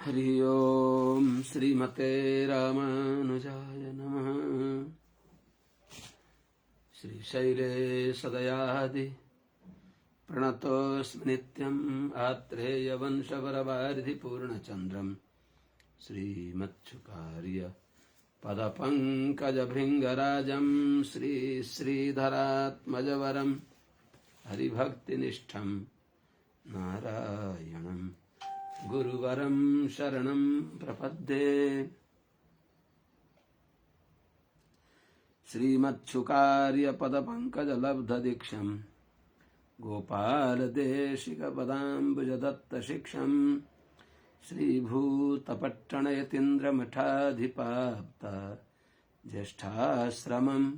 हरि ओम श्रीमते रामानुजाय नमः। श्रीशैले सदयादि प्रणतोऽस्मि नित्यम् आत्रेयवंशवरवारिधिपूर्णचन्द्रम् श्रीमच्छुकार्य पदपङ्कजभृङ्गराजम् श्रीधरात्मजवरम् हरिभक्तिनिष्ठम् नारायणम् गुरुवरं शरणं प्रपद्ये। श्रीमच्छुकार्यपदपङ्कजलब्धदीक्षम् गोपालदेशिकपदाम्बुजदत्तशिक्षम् श्रीभूतपट्टणयतीन्द्रमठाधिपाप्त ज्येष्ठाश्रमम्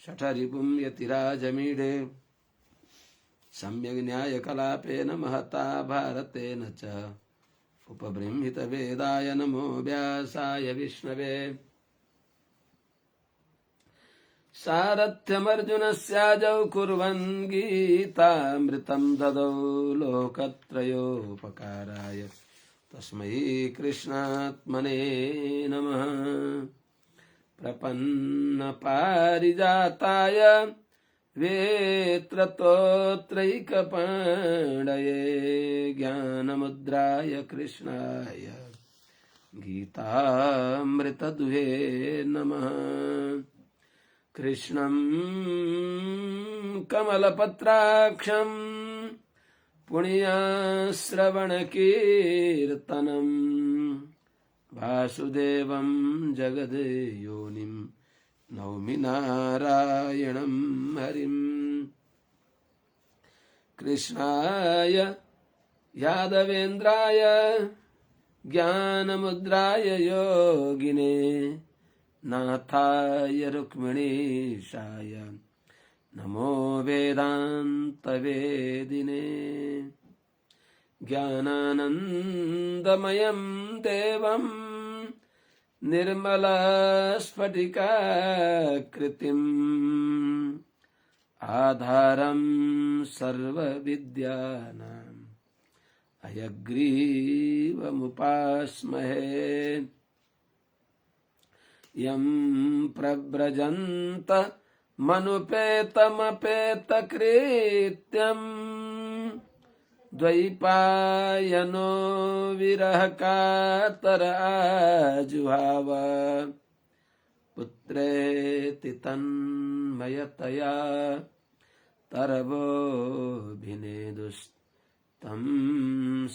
शठरिपुं यतिराजमीढे सम्यग् न्यायकलापेन महता भारतेन च उपबृंहितवेदाय नमो व्यासाय विष्णवे। सारथ्यमर्जुनस्याजौ कुर्वन् गीतामृतं ददौ लोकत्रयोपकाराय तस्मै कृष्णात्मने नमः। प्रपन्नपारिजाताय वेत्रतोत्रैकपाणये ज्ञानमुद्राय कृष्णाय गीतामृतदुहे नमः। कृष्णं कमलपत्राक्षं पुण्यश्रवणकीर्तनं वासुदेवं जगद्योनिं नौमि नारायणं हरिम्। कृष्णाय यादवेन्द्राय ज्ञानमुद्राय योगिने नाथाय रुक्मिणीशाय नमो वेदान्तवेदिने। ज्ञानानन्दमयं देवम् निर्मलस्फटिकाकृतिम् आधारं सर्वविद्यानां हयग्रीवमुपास्महे। यं प्रव्रजन्त मनुपेतमपेतकृत्यम् द्वैपायनो विरहकातर आजुहाव पुत्रेति तन्मयतया तरवोऽभिनेदुस्तं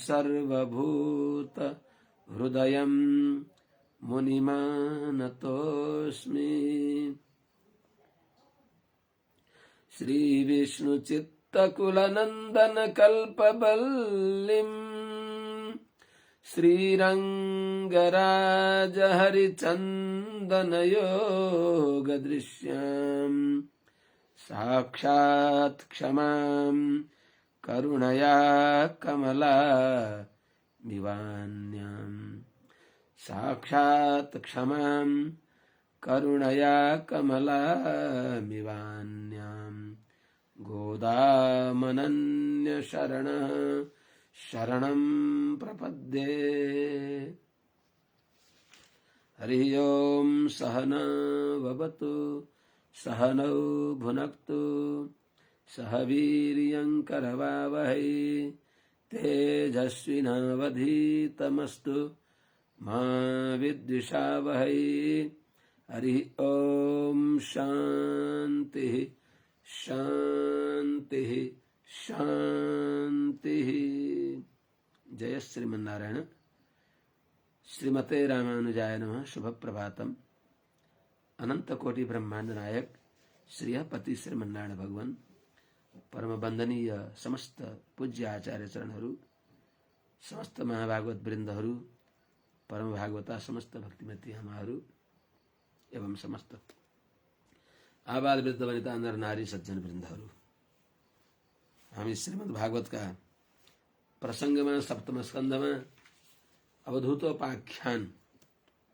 सर्वभूत हृदयं मुनिमानतोऽस्मि। श्रीविष्णुचित्तकुलनन्दनकल्पवल्लिम् श्रीरङ्गराजहरिचन्दनयोगदृश्याम् साक्षात् क्षमां करुणया कमलामिवान्याम् साक्षात् क्षमां करुणया कमलामिवान्याम् गोदामनन्यशरणः शरणं प्रपद्ये। हरि ओम सहना भवतु सहनौ भुनक्तु सह वीर्यं करवावहै तेजस्विनावधीतमस्तु मा विद्विषावहै। हरि ओम शांति शांति शांति। जय श्रीमन्नारायण। श्रीमते रामानुजाय नमः। शुभ प्रभातम। अनंत कोटि ब्रह्मांड नायक श्रीपति श्रीमन्नारायण भगवान परम वंदनीय समस्त पूज्य आचार्य चरणहरू, समस्त महाभागवत वृन्दहरू, परम भागवता समस्त भक्तिमती आमाहरू एवं समस्त आबाल वृद्ध वनिता नर नारी सज्जन वृन्दहरू, हामी श्रीमद् भागवत का प्रसंगमा सप्तम स्कन्धमा अवधूतोपाख्यान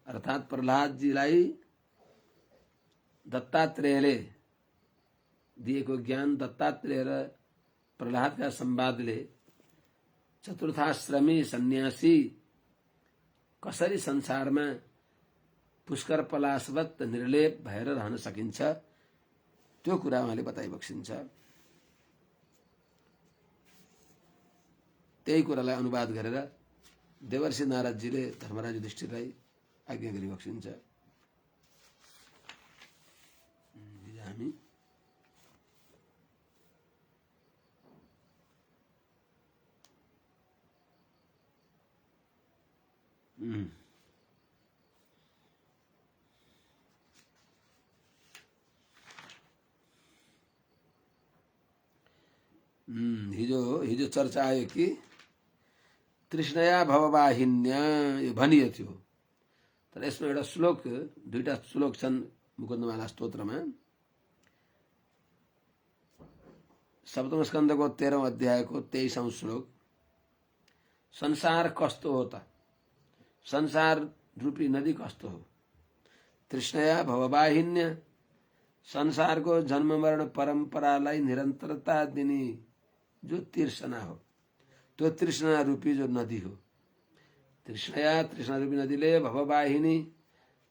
अर्थात प्रहलादजीलाई दत्तात्रेयले दिएको ज्ञान दत्तात्रेय र प्रहलादका संवादले चतुर्थाश्रमी सन्यासी कसरी संसारमा पुष्कर पलाशवत निर्लेप भएर रहन सकिन्छ त्यो कुरा उहाँले बताइबक्सिन्छ। त्यही कुरालाई अनुवाद गरेर देवर्षि नारदजीले धर्मराज युधिष्ठिरलाई आज्ञा गरिबक्सिन्छ। हामी हिजो चर्चा आयो कि तृष्णया भववाहिन्या यो भनियो थियो, तर यसमा एउटा श्लोक, दुईटा श्लोक छन् मुकुन्दमाला स्तोत्रमा। सप्तम स्कन्धको 13औं अध्यायको 23औं श्लोक, संसार कस्तो हो त, संसार रूपी नदी कस्तो हो, तृष्णया भववाहिन्य, संसारको जन्म मरण परम्परालाई निरन्तरता दिने जो तृष्णा हो, त्यो तृष्णा रूपी जो नदी हो। तृष्णया, तृष्णा रूपी नदीले भववाहिनी,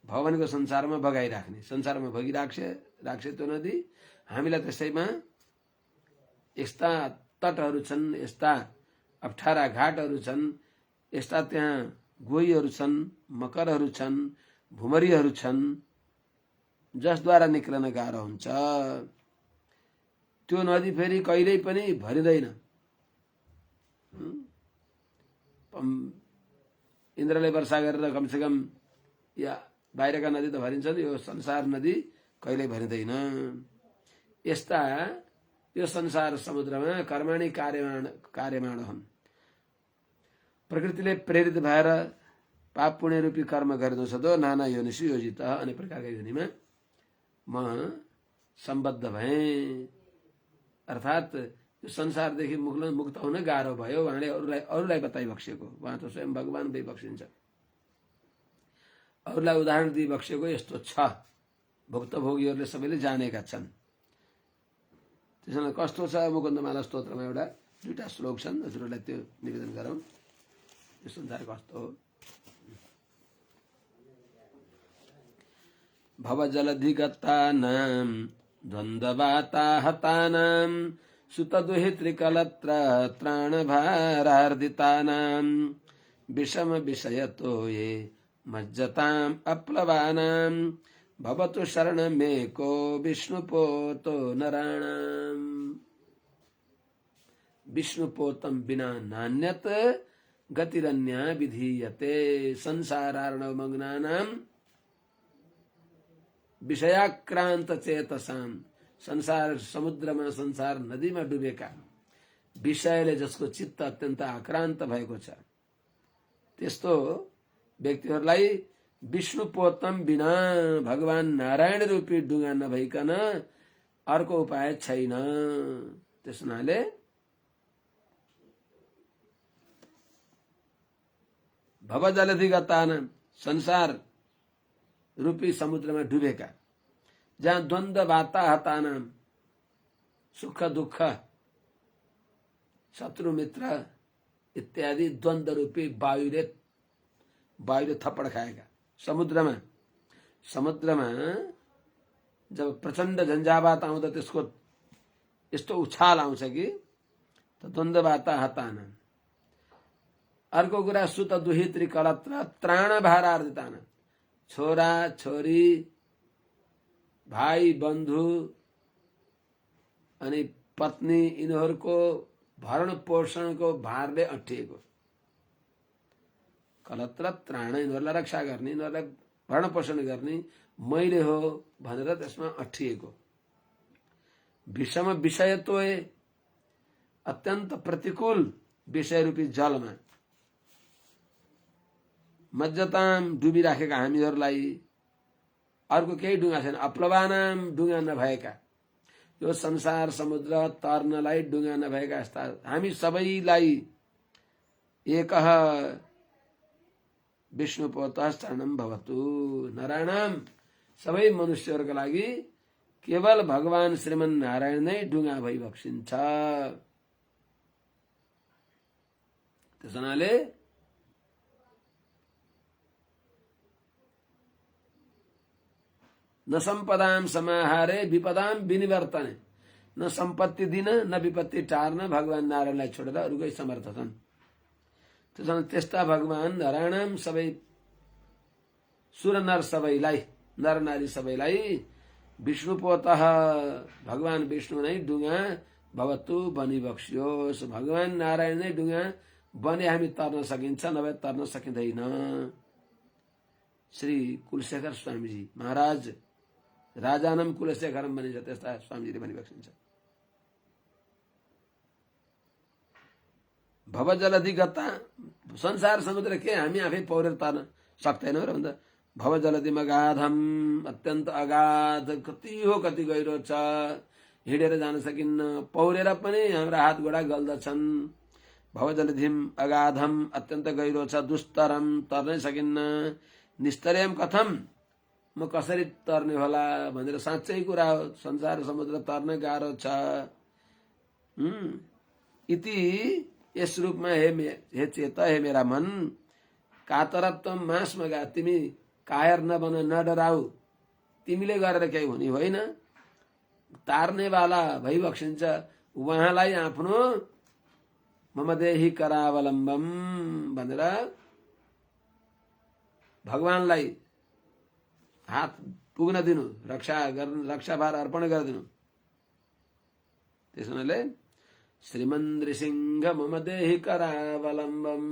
भव भनेको संसारमा बगाइराख्ने, संसारमा भगिराख्छ त्यो नदी। हामीलाई त्यसैमा यस्ता तटहरू छन्, यस्ता अप्ठ्यारा घाटहरू छन्, यस्ता त्यहाँ गोहीहरू छन्, मकरहरू छन्, भुमरीहरू छन्, जसद्वारा निक्लन गाह्रो हुन्छ। त्यो नदी फेरि कहिल्यै पनि भरिँदैन। इन्द्रले वर्षा गरेर कमसेकम या बाहिरका नदी त भरिन्छन्, यो संसार नदी कहिल्यै भरिँदैन। यस्ता यो संसार समुद्रमा कर्माणि कार्यमाण हुन्, प्रकृतिले प्रेरित भएर पाप पुण्य रूपी कर्म गरिदो सदो नाना योनिषु योजित, अनेक प्रकारका योनिमा म सम्बद्ध भएँ। अर्थात यो संसारदेखि मुक्त हुन गाह्रो भयो। उहाँले अरूलाई बताइबक्सेको, उहाँ त स्वयं भगवान भइबक्सिन्छ। अरूलाई उदाहरण दिइबक्सेको यस्तो छ, भुक्तभोगीहरूले सबैले जानेका छन्। त्यसैले कस्तो छ मुकुन्दमाला स्तोत्रमा एउटा दुईटा श्लोक छन्, हजुरहरूलाई त्यो निवेदन गरौँ। यो संसार कस्तो हो। भवजलधिगतानां द्वन्द्ववाताहतानां सुतदुहितृकलत्र त्राणभारार्दितानां विषम विषयतो ये मज्जताम् अप्लवानां भवतु शरणमेको विष्णुपोतो नराणाम्। विष्णुपोतं विना नान्यत् गतिरन्या विधीयते। संसारार्णवमग्नानां विषयाक्रान्त चेतसां, संसार समुद्रमा, संसार नदीमा डुबेका, विषयले जसको चित्त अत्यन्त आक्रान्त भएको छ, त्यस्तो व्यक्तिहरूलाई विष्णुपोतम बिना, भगवान नारायण रूपी डुङ्गा नभइकन अर्को उपाय छैन। त्यस हुनाले भवजलधिगतानां, संसार रूपी समुद्रमा डुबेका, जहाँ द्वन्द्व वाताहतानां, सुख दुःख, शत्रु मित्र इत्यादि द्वन्द्व रूपी वायुले थप्पड खाएका, समुद्रमा जब प्रचण्ड झन्झावात आउँदा त्यसको यस्तो उछाल आउँछ कि द्वन्द्व वाताहतानां। अर्को कुरा सुत दुहित्री कलत्र त्राण भारार्दितानां, छोरा छोरी भाइ बन्धु अनि पत्नी यिनीहरूको भरण पोषणको भारले अट्टिएको। कलत्र त्राण, यिनीहरूलाई रक्षा गर्ने, यिनीहरूलाई भरण पोषण गर्ने मैले हो भनेर त्यसमा अट्टिएको। विषम विषय तोए, अत्यन्त प्रतिकूल विषय रूपी जलमा मज्जताम डुबिराखेका हामीहरूलाई अर्को केही डुङ्गा छैन। अप्लवानाम, डुङ्गा नभएका, यो संसार समुद्र तर्नलाई डुङ्गा नभएका यस्ता हामी सबैलाई एकः विष्णुपोतः शरणं भवतु नराणाम, सबै मनुष्यहरूका लागि केवल भगवान श्रीमन नारायण नै डुङ्गा भइबक्सिन्छ। त्यस हुनाले न सम्पदाम समाहारे विपदाम विनिवर्तने, न सम्पत्ति दिन न विपत्ति टार्न भगवान नारायणलाई छोडेर अरूकै समर्थ छन्। त्यस्ता भगवान हराणाम सबै सुर नर सबैलाई, नर नारी सबैलाई विष्णुपोतः भगवान विष्णु नै डुङ्गा भवतु बनिबक्सियोस्। भगवान नारायण नै डुङ्गा बने हामी तर्न सकिन्छ, नभए तर्न सकिँदैन। श्री कुलशेखर स्वामीजी महाराज राजानम कुलशेखरम भनिन्छ, त्यस्ता स्वामीजीले भनिबक्सिन्छ। भव जलधि गता, संसार समुद्र के हामी आफै पौडेर तर्न सक्दैनौँ र भन्दा भव जलधि अगाधम, अत्यन्त अगाध, कति हो कति गहिरो छ, हिँडेर जान सकिन्न, पौडेर पनि हाम्रा हात गोडा गल्दछन्। भव जलधिम अगाधम, अत्यन्त गहिरो छ, दुस्तरम, तर्नै सकिन्न, निस्तर्यम कथम, म कसरी तर्ने होला भनेर साँच्चै कुरा हो, संसार समुद्र तर्न गाह्रो छ। इति यस रूपमा हे चेत, हे मेरा मन, कातरत्व मास मगा, तिमी कायर नबन, न डराऊ, तिमीले गरेर केही हुने होइन, तार्नेवाला भइबक्सिन्छ। उहाँलाई आफ्नो मम देहि करावलम्बम भनेर भगवानलाई हात पुग्न दिनु, रक्षाभार अर्पण गरिदिनु। त्यस हुनाले श्रीमन् नृसिंह मम देहि करावलम्बम,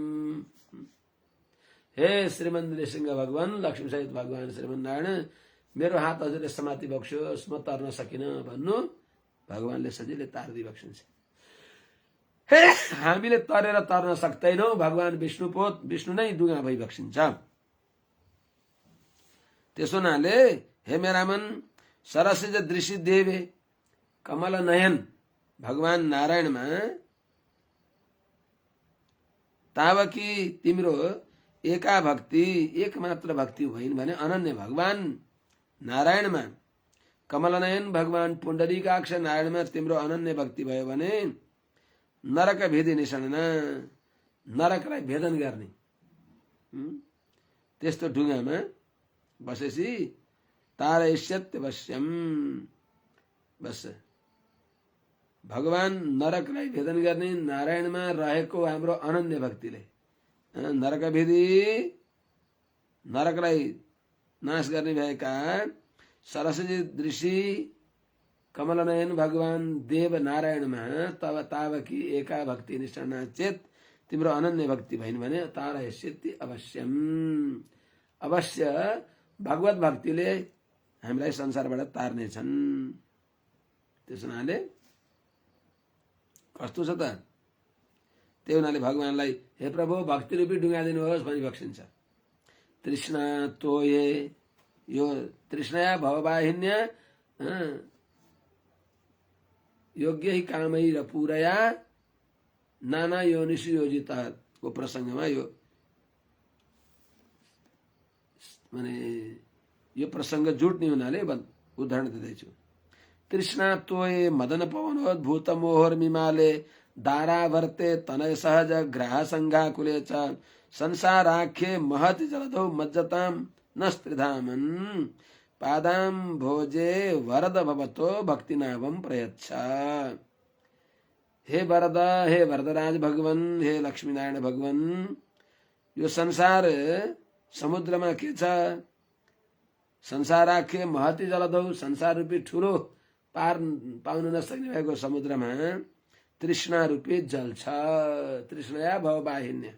हे श्रीमन् नृसिंह भगवान, लक्ष्मी सहित भगवान श्रीमन् नारायण, मेरो हात हजुरले समाति बक्स्योस्, म तर्न सकिन भन्नु, भगवानले सजिलै तारिदिइ बक्सिन्छ। हामीले तरेर तर्न सक्दैनौँ, भगवान विष्णु नै डुङ्गा भइबक्सिन्छ। त्यसो हुनाले हे मेरा मन, सरसिज दृषि देवे कमल नयन भगवान नारायणमा तावकी तिम्रो एका भक्ति, एकमात्र भक्ति होइन भने अनन्य भगवान नारायणमा, कमल नयन भगवान पुण्डरीकाक्ष नारायणमा तिम्रो अनन्य भक्ति भयो भने नरक भेदी निषणन, नरकलाई भेदन गर्ने त्यस्तो ढुङ्गामा बसेपछि तारयिष्यत्यवश्यम, बस भगवान नरकलाई भेदन गर्ने नारायणमा रहेको हाम्रो अनन्य भक्तिले नरक भेदी, नरकलाई नाश गर्ने भएका सरस्वती दृषि कमलनयन भगवान देव नारायणमा तब तावकी एका भक्ति निष्ठा चेत तिम्रो अनन्य भक्ति भइन् भने तारयिष्यति अवश्यम, अवश्य भगवत भक्तिले हामीलाई संसारबाट तार्नेछन्। त्यस हुनाले कस्तो छ त, त्यही हुनाले भगवानलाई हे प्रभु भक्ति रूपी ढुङ्गा दिनुहोस् भनी बक्सिन्छ। तृष्णा तोये, यो तृष्णया भववाहिन्या योग्य ही कामै र पूरया नाना योनिषु योजिता को प्रसङ्गमा यो माने यो प्रसङ्ग जुट्ने हुनाले उदाहरण दिँदैछु। तृष्णा तोये मदन पवनोद्भूत मोहर मिमाले दारावर्ते तनय सहज ग्राह संघाकुले च संसाराख्ये महति जलधौ मज्जताम नस्त्रिधामन पादाम भोजे वरद भवतो भक्ति नावम प्रयच्छ। हे वरद, हे वरदराज भगवान, हे लक्ष्मीनारायण भगवान, यो संसार समुद्रमा के छ, संसाराख्य महति जलधौ, संसार रूपी ठुलो पार पाउन नसक्ने भएको समुद्रमा तृष्णा रूपी जल छ। तृष्णया भववाहिन्य,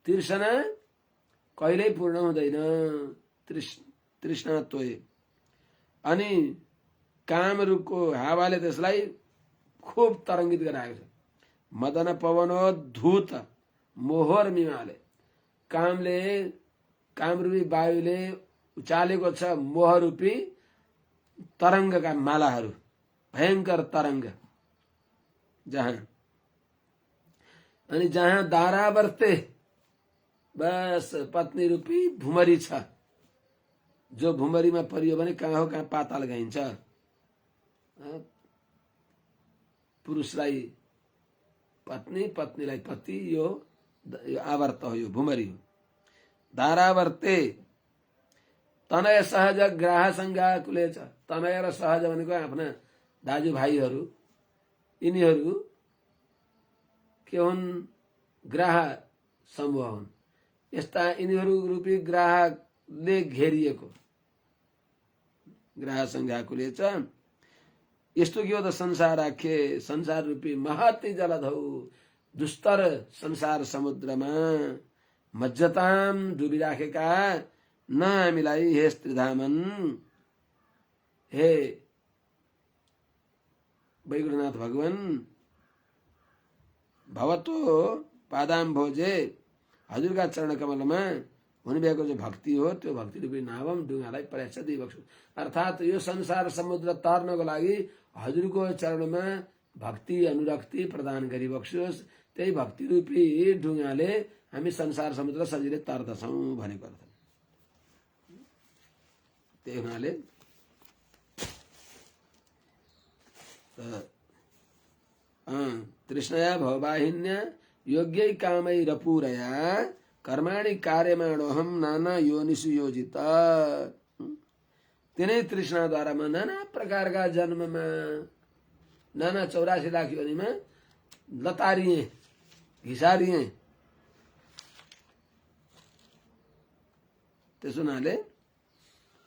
तृष्णा कहिल्यै पूर्ण हुँदैन, तृष्णा तोये। अनि कामरूपको हावाले त्यसलाई खूब तरङ्गित गराएको छ। मदन पवनोद्धूत मोहर मिमाले, कामले, कामरूपी वायुले उचालेको छ मोहरूपी तरङ्गका मालाहरू, भयंकर तरङ्ग जहाँ। अनि जहाँ दारावर्ते, बस पत्नी रूपी भुमरी छ, जो भुमरीमा परियो भने कहाँ हो कहाँ पाताल गइन्छ। पुरुषलाई पत्नी, पत्नीलाई पति, यो आवर्त हो, यो भुमरी हो। दारावर्ते तनय सहज ग्राह संज्ञा कुलेच। तनय र सहज भनेको आफ्ना दाजुभाइहरू, यिनीहरू के हुन्? ग्राह समूह हुन्। यस्ता यिनीहरू रूपी ग्राहले घेरिएको, ग्राह संज्ञा कुलेच। यस्तो के हो त? संसार आखे, संसार रूपी महती जलधौ, दुस्तर संसार समुद्रमा मज्जताम डुबिराखेका न हामीलाई हे स्त्रीधामन, हे वैकुण्ठनाथ भगवान, भवतो पादाम भोजे, हजुरका चरण कमलमा हुनुभएको जो भक्ति हो त्यो भक्ति रूपी नावम ढुङ्गालाई परेछ दिइबक्छु। अर्थात् यो संसार समुद्र तर्नको लागि हजुरको चरणमा भक्ति अनुरक्ति प्रदान गरिबक्सोस्। त्यही भक्ति रूपी ढुङ्गाले हामी संसार समुद्र सजिलै तर्दछौँ भनेको अर्थ। त्यही हुनाले तृष्णया भववाहिन्या योग्यै कामैरपूरया कर्माणि कार्यमाणोहम नाना योनिषु योजित। तिनै तृष्णाद्वारा म नाना प्रकारका जन्ममा, नाना 84 लाख योनिमा लतारिए, घिसारिए। त्यसो हुनाले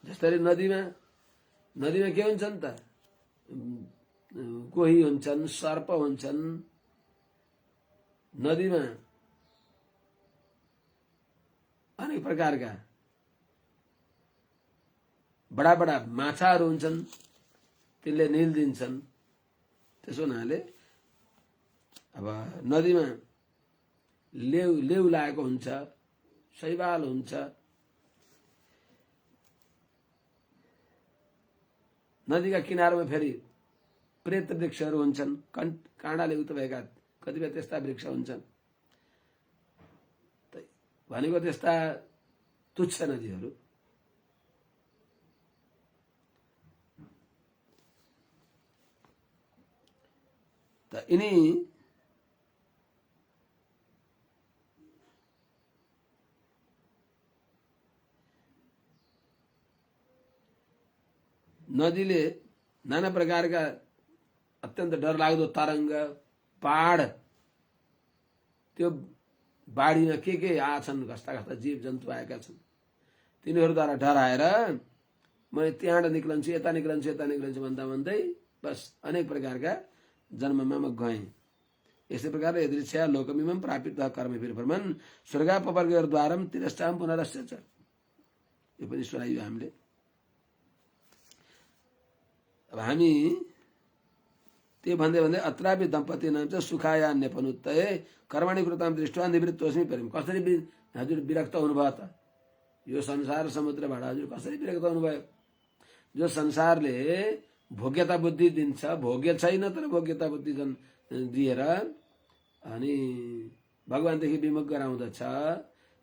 जसरी नदीमा के हुन्छन् त? कोही हुन्छन्, सर्प हुन्छन् नदीमा, अनेक प्रकारका बडा बडा माछाहरू हुन्छन्, तिनले निल दिन्छन्। त्यसो हुनाले अब नदीमा लेउ लागेको हुन्छ, शैवाल हुन्छ, नदीका किनारमा फेरि प्रेत वृक्षहरू हुन्छन्, काँडाले युक्त भएका कतिपय त्यस्ता वृक्ष हुन्छन्। भनेको त्यस्ता तुच्छ नदीहरू। त यिनी नदीले नाना प्रकारका अत्यन्त डरलाग्दो तरङ्ग, पहाड, त्यो बाढीमा के आछन्, कस्ता कस्ता जीव जन्तु आएका छन्, तिनीहरूद्वारा डराएर म त्यहाँबाट निक्लन्छु, यता निक्लन्छु, यता निक्लन्छु भन्दा भन्दै बस अनेक प्रकारका जन्ममा म गएँ। यस्तै प्रकारले यदृच्छया लोकमिमं प्रापित कर्मभिर भ्रमन् स्वर्गापवर्गद्वारम तिरस्ताम पुनरस्य च। यो पनि सुनाइयो हामीले। अब हामी त्यो भन्दै भन्दै अत्रापि दम्पति नाम चाहिँ सुखायान्यपनुत्तये कर्माणि कृताम दृष्ट्वा निवृत्तोस्मि परिम। कसरी हजुर विरक्त हुनुभयो त? यो संसार समुद्रबाट हजुर कसरी विरक्त हुनुभयो? जो संसारले भोग्यता बुद्धि दिन्छ, भोग्य छैन तर भोग्यता बुद्धि दिएर अनि भगवानदेखि विमुख गराउँदछ।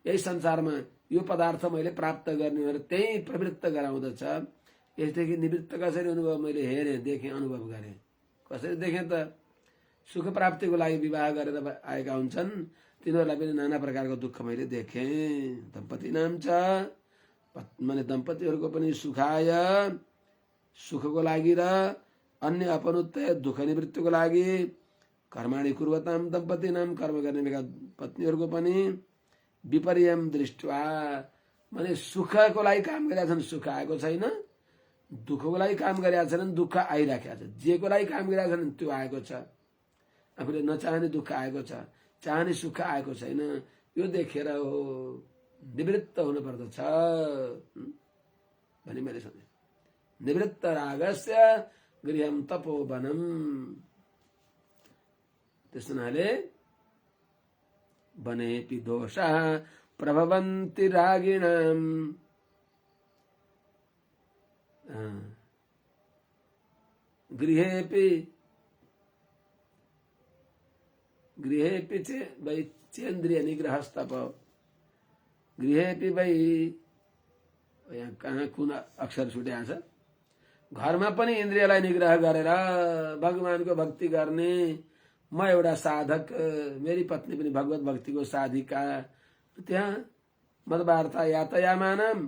यही संसारमा यो पदार्थ मैले प्राप्त गर्ने भनेर त्यही प्रवृत्त गराउँदछ। यसदेखि निवृत्त कसरी हुनुभयो? मैले हेरेँ, देखेँ, अनुभव गरेँ। कसरी देखेँ त? सुख प्राप्तिको लागि विवाह गरेर आएका हुन्छन्, तिनीहरूलाई पनि नाना प्रकारको दुःख मैले देखेँ। दम्पति नाम छ माने दम्पतिहरूको पनि सुखाय, सुखको लागि र अन्य अपनुत्तय, दुःख निवृत्तिको लागि कर्माणि कुर्वताम दम्पति नाम, कर्म गर्ने पत्नीहरूको पनि विपर्यम दृष्ट्वा माने सुखको लागि काम गरेका छन्, सुख आएको छैन, दुःखको लागि काम गरेका छैनन्, दुःख आइराखेको छ। जेको लागि काम गरेका छन् त्यो आएको छ। आफूले नचाहने दुःख आएको छ, चाहने सुख आएको छैन। यो देखेर हो निवृत्त हुनु पर्दछ भनी मैले सोधेँ। निवृत्त रागस्य गृहम तपोवनम। त्यस हुनाले वनेपि दोषाः प्रभवन्ति रागिणाम् गृहेपि वै चेन्द्रिय निग्रहस्तप। गृहेपि वै, यहाँ कहाँ कुन अक्षर छुटेको छ? घरमा पनि इन्द्रियलाई निग्रह गरेर भगवानको भक्ति गर्ने, म एउटा साधक, मेरी पत्नी पनि भगवत भक्तिको साधिका, त्यहाँ मदवार्ता यातयामानम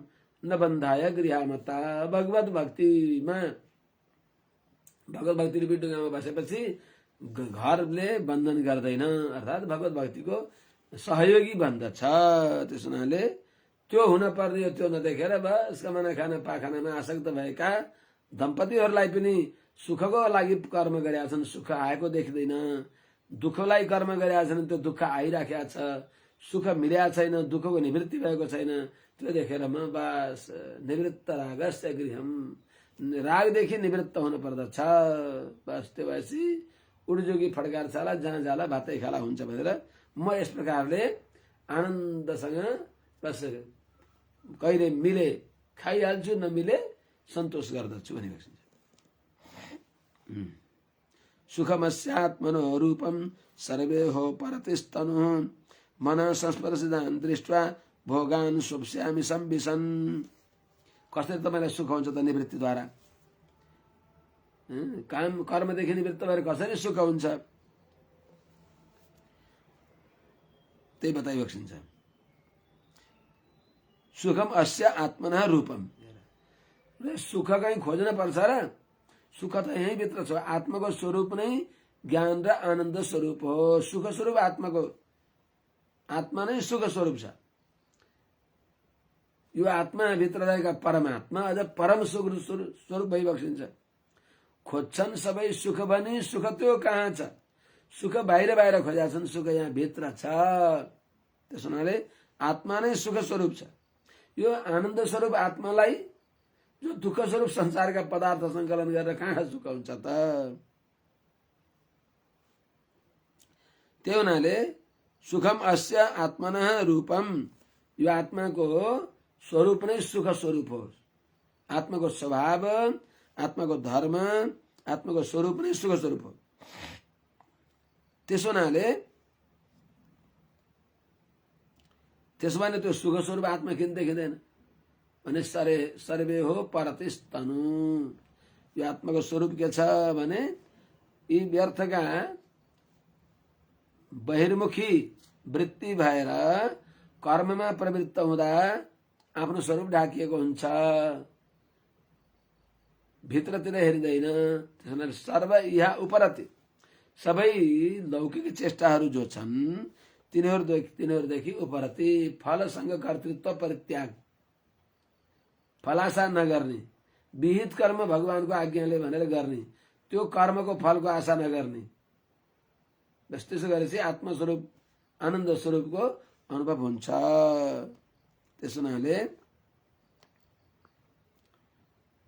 न बन्धाय गृहमता। भगवत भक्तिमा भगवत भक्तिले बिटुगामा बसेपछि घरले बन्धन गर्दैन, अर्थात् भगवत भक्तिको सहयोगी बन्दछ। त्यस हुनाले त्यो हुन पर्ने हो त्यो नदेखेर बस कमाना खाना पाखानामा आसक्त भएका दम्पतिहरूलाई पनि सुखको लागि कर्म गरेका छन्, सुख आएको देखिँदैन। दुःखलाई कर्म गरेका छन्, त्यो दुःख आइराखेका छ। सुख मिलेका छैन, दुःखको निवृत्ति भएको छैन। त्यो देखेर म बस निवृत्त रागस्य गृहम, रागदेखि निवृत्त हुन पर्दछ। बस त्यो भएपछि उडजोगी फड्कार छाला, जहाँ जाला भातै खाला हुन्छ भनेर म यस प्रकारले आनन्दसँग बस कहिले मिले खाइहाल्छु, नमिले सन्तोष गर्दछु भनिरहेको छ। सुखमस्यात्मनोरूपम सर्वे हो परतिस्तनु, मन संस्पर्शदान दृष्ट्वा भोगान सोप्स्यामि सम्बिसन। कसरी तपाईँलाई सुख हुन्छ त? निवृत्तिद्वारा। काम कर्मदेखि निवृत्त भएर कसरी सुख हुन्छ त्यही बताइएको छ। सुखम अस्य आत्मना रूपम, सुख कहीँ खोज्न पर्छ र? सुख त यहीँ भित्र छ। आत्माको स्वरूप नै ज्ञान र आनन्द स्वरूप हो। सुख स्वरूप आत्माको, आत्मा नै सुख स्वरूप छ। यो आत्मा भित्र रहेका परमात्मा अझ परम सुख स्वरूप भइबक्सिन्छ। खोज्छन् सबै सुख भने सुख त्यो कहाँ छ? सुख बाहिर बाहिर खोजेका छन्, सुख यहाँ भित्र छ। त्यस हुनाले आत्मा नै सुख स्वरूप छ। यो आनन्द स्वरूप आत्मालाई जो दुःख स्वरूप संसारका पदार्थ संकलन गरेर कहाँ सुख हुन्छ त? त्यही हुनाले सुखम अस्य आत्मना रूपम, यो आत्माको स्वरूप नै सुख स्वरूप हो। आत्माको स्वभाव, आत्माको धर्म, आत्माको स्वरूप नै सुख स्वरूप हो। त्यसो हुनाले त्यसो भने त्यो सुख स्वरूप आत्मा किन देखिँदैन भने सर्वे हो परतिस्तनु। यो आत्माको स्वरूप के छ भने यी व्यर्थका बहिर्मुखी वृत्ति भएर कर्ममा प्रवृत्त हुँदा आफ्नो स्वरूप ढाकिएको हुन्छ, भित्रतिर हेरिँदैन। त्यसैले सर्व यहाँ उपरति सबै लौकिक चेष्टाहरू जो छन् तिनीहरूदेखि उपरति फलसँग कर्तृत्व परित्याग, फलाशा नगर्ने, विहित कर्म भगवानको आज्ञाले भनेर गर्ने, त्यो कर्मको फलको आशा नगर्ने। बस त्यसो गरेपछि आत्मस्वरूप आनन्द स्वरूपको अनुभव हुन्छ। त्यसो हुनाले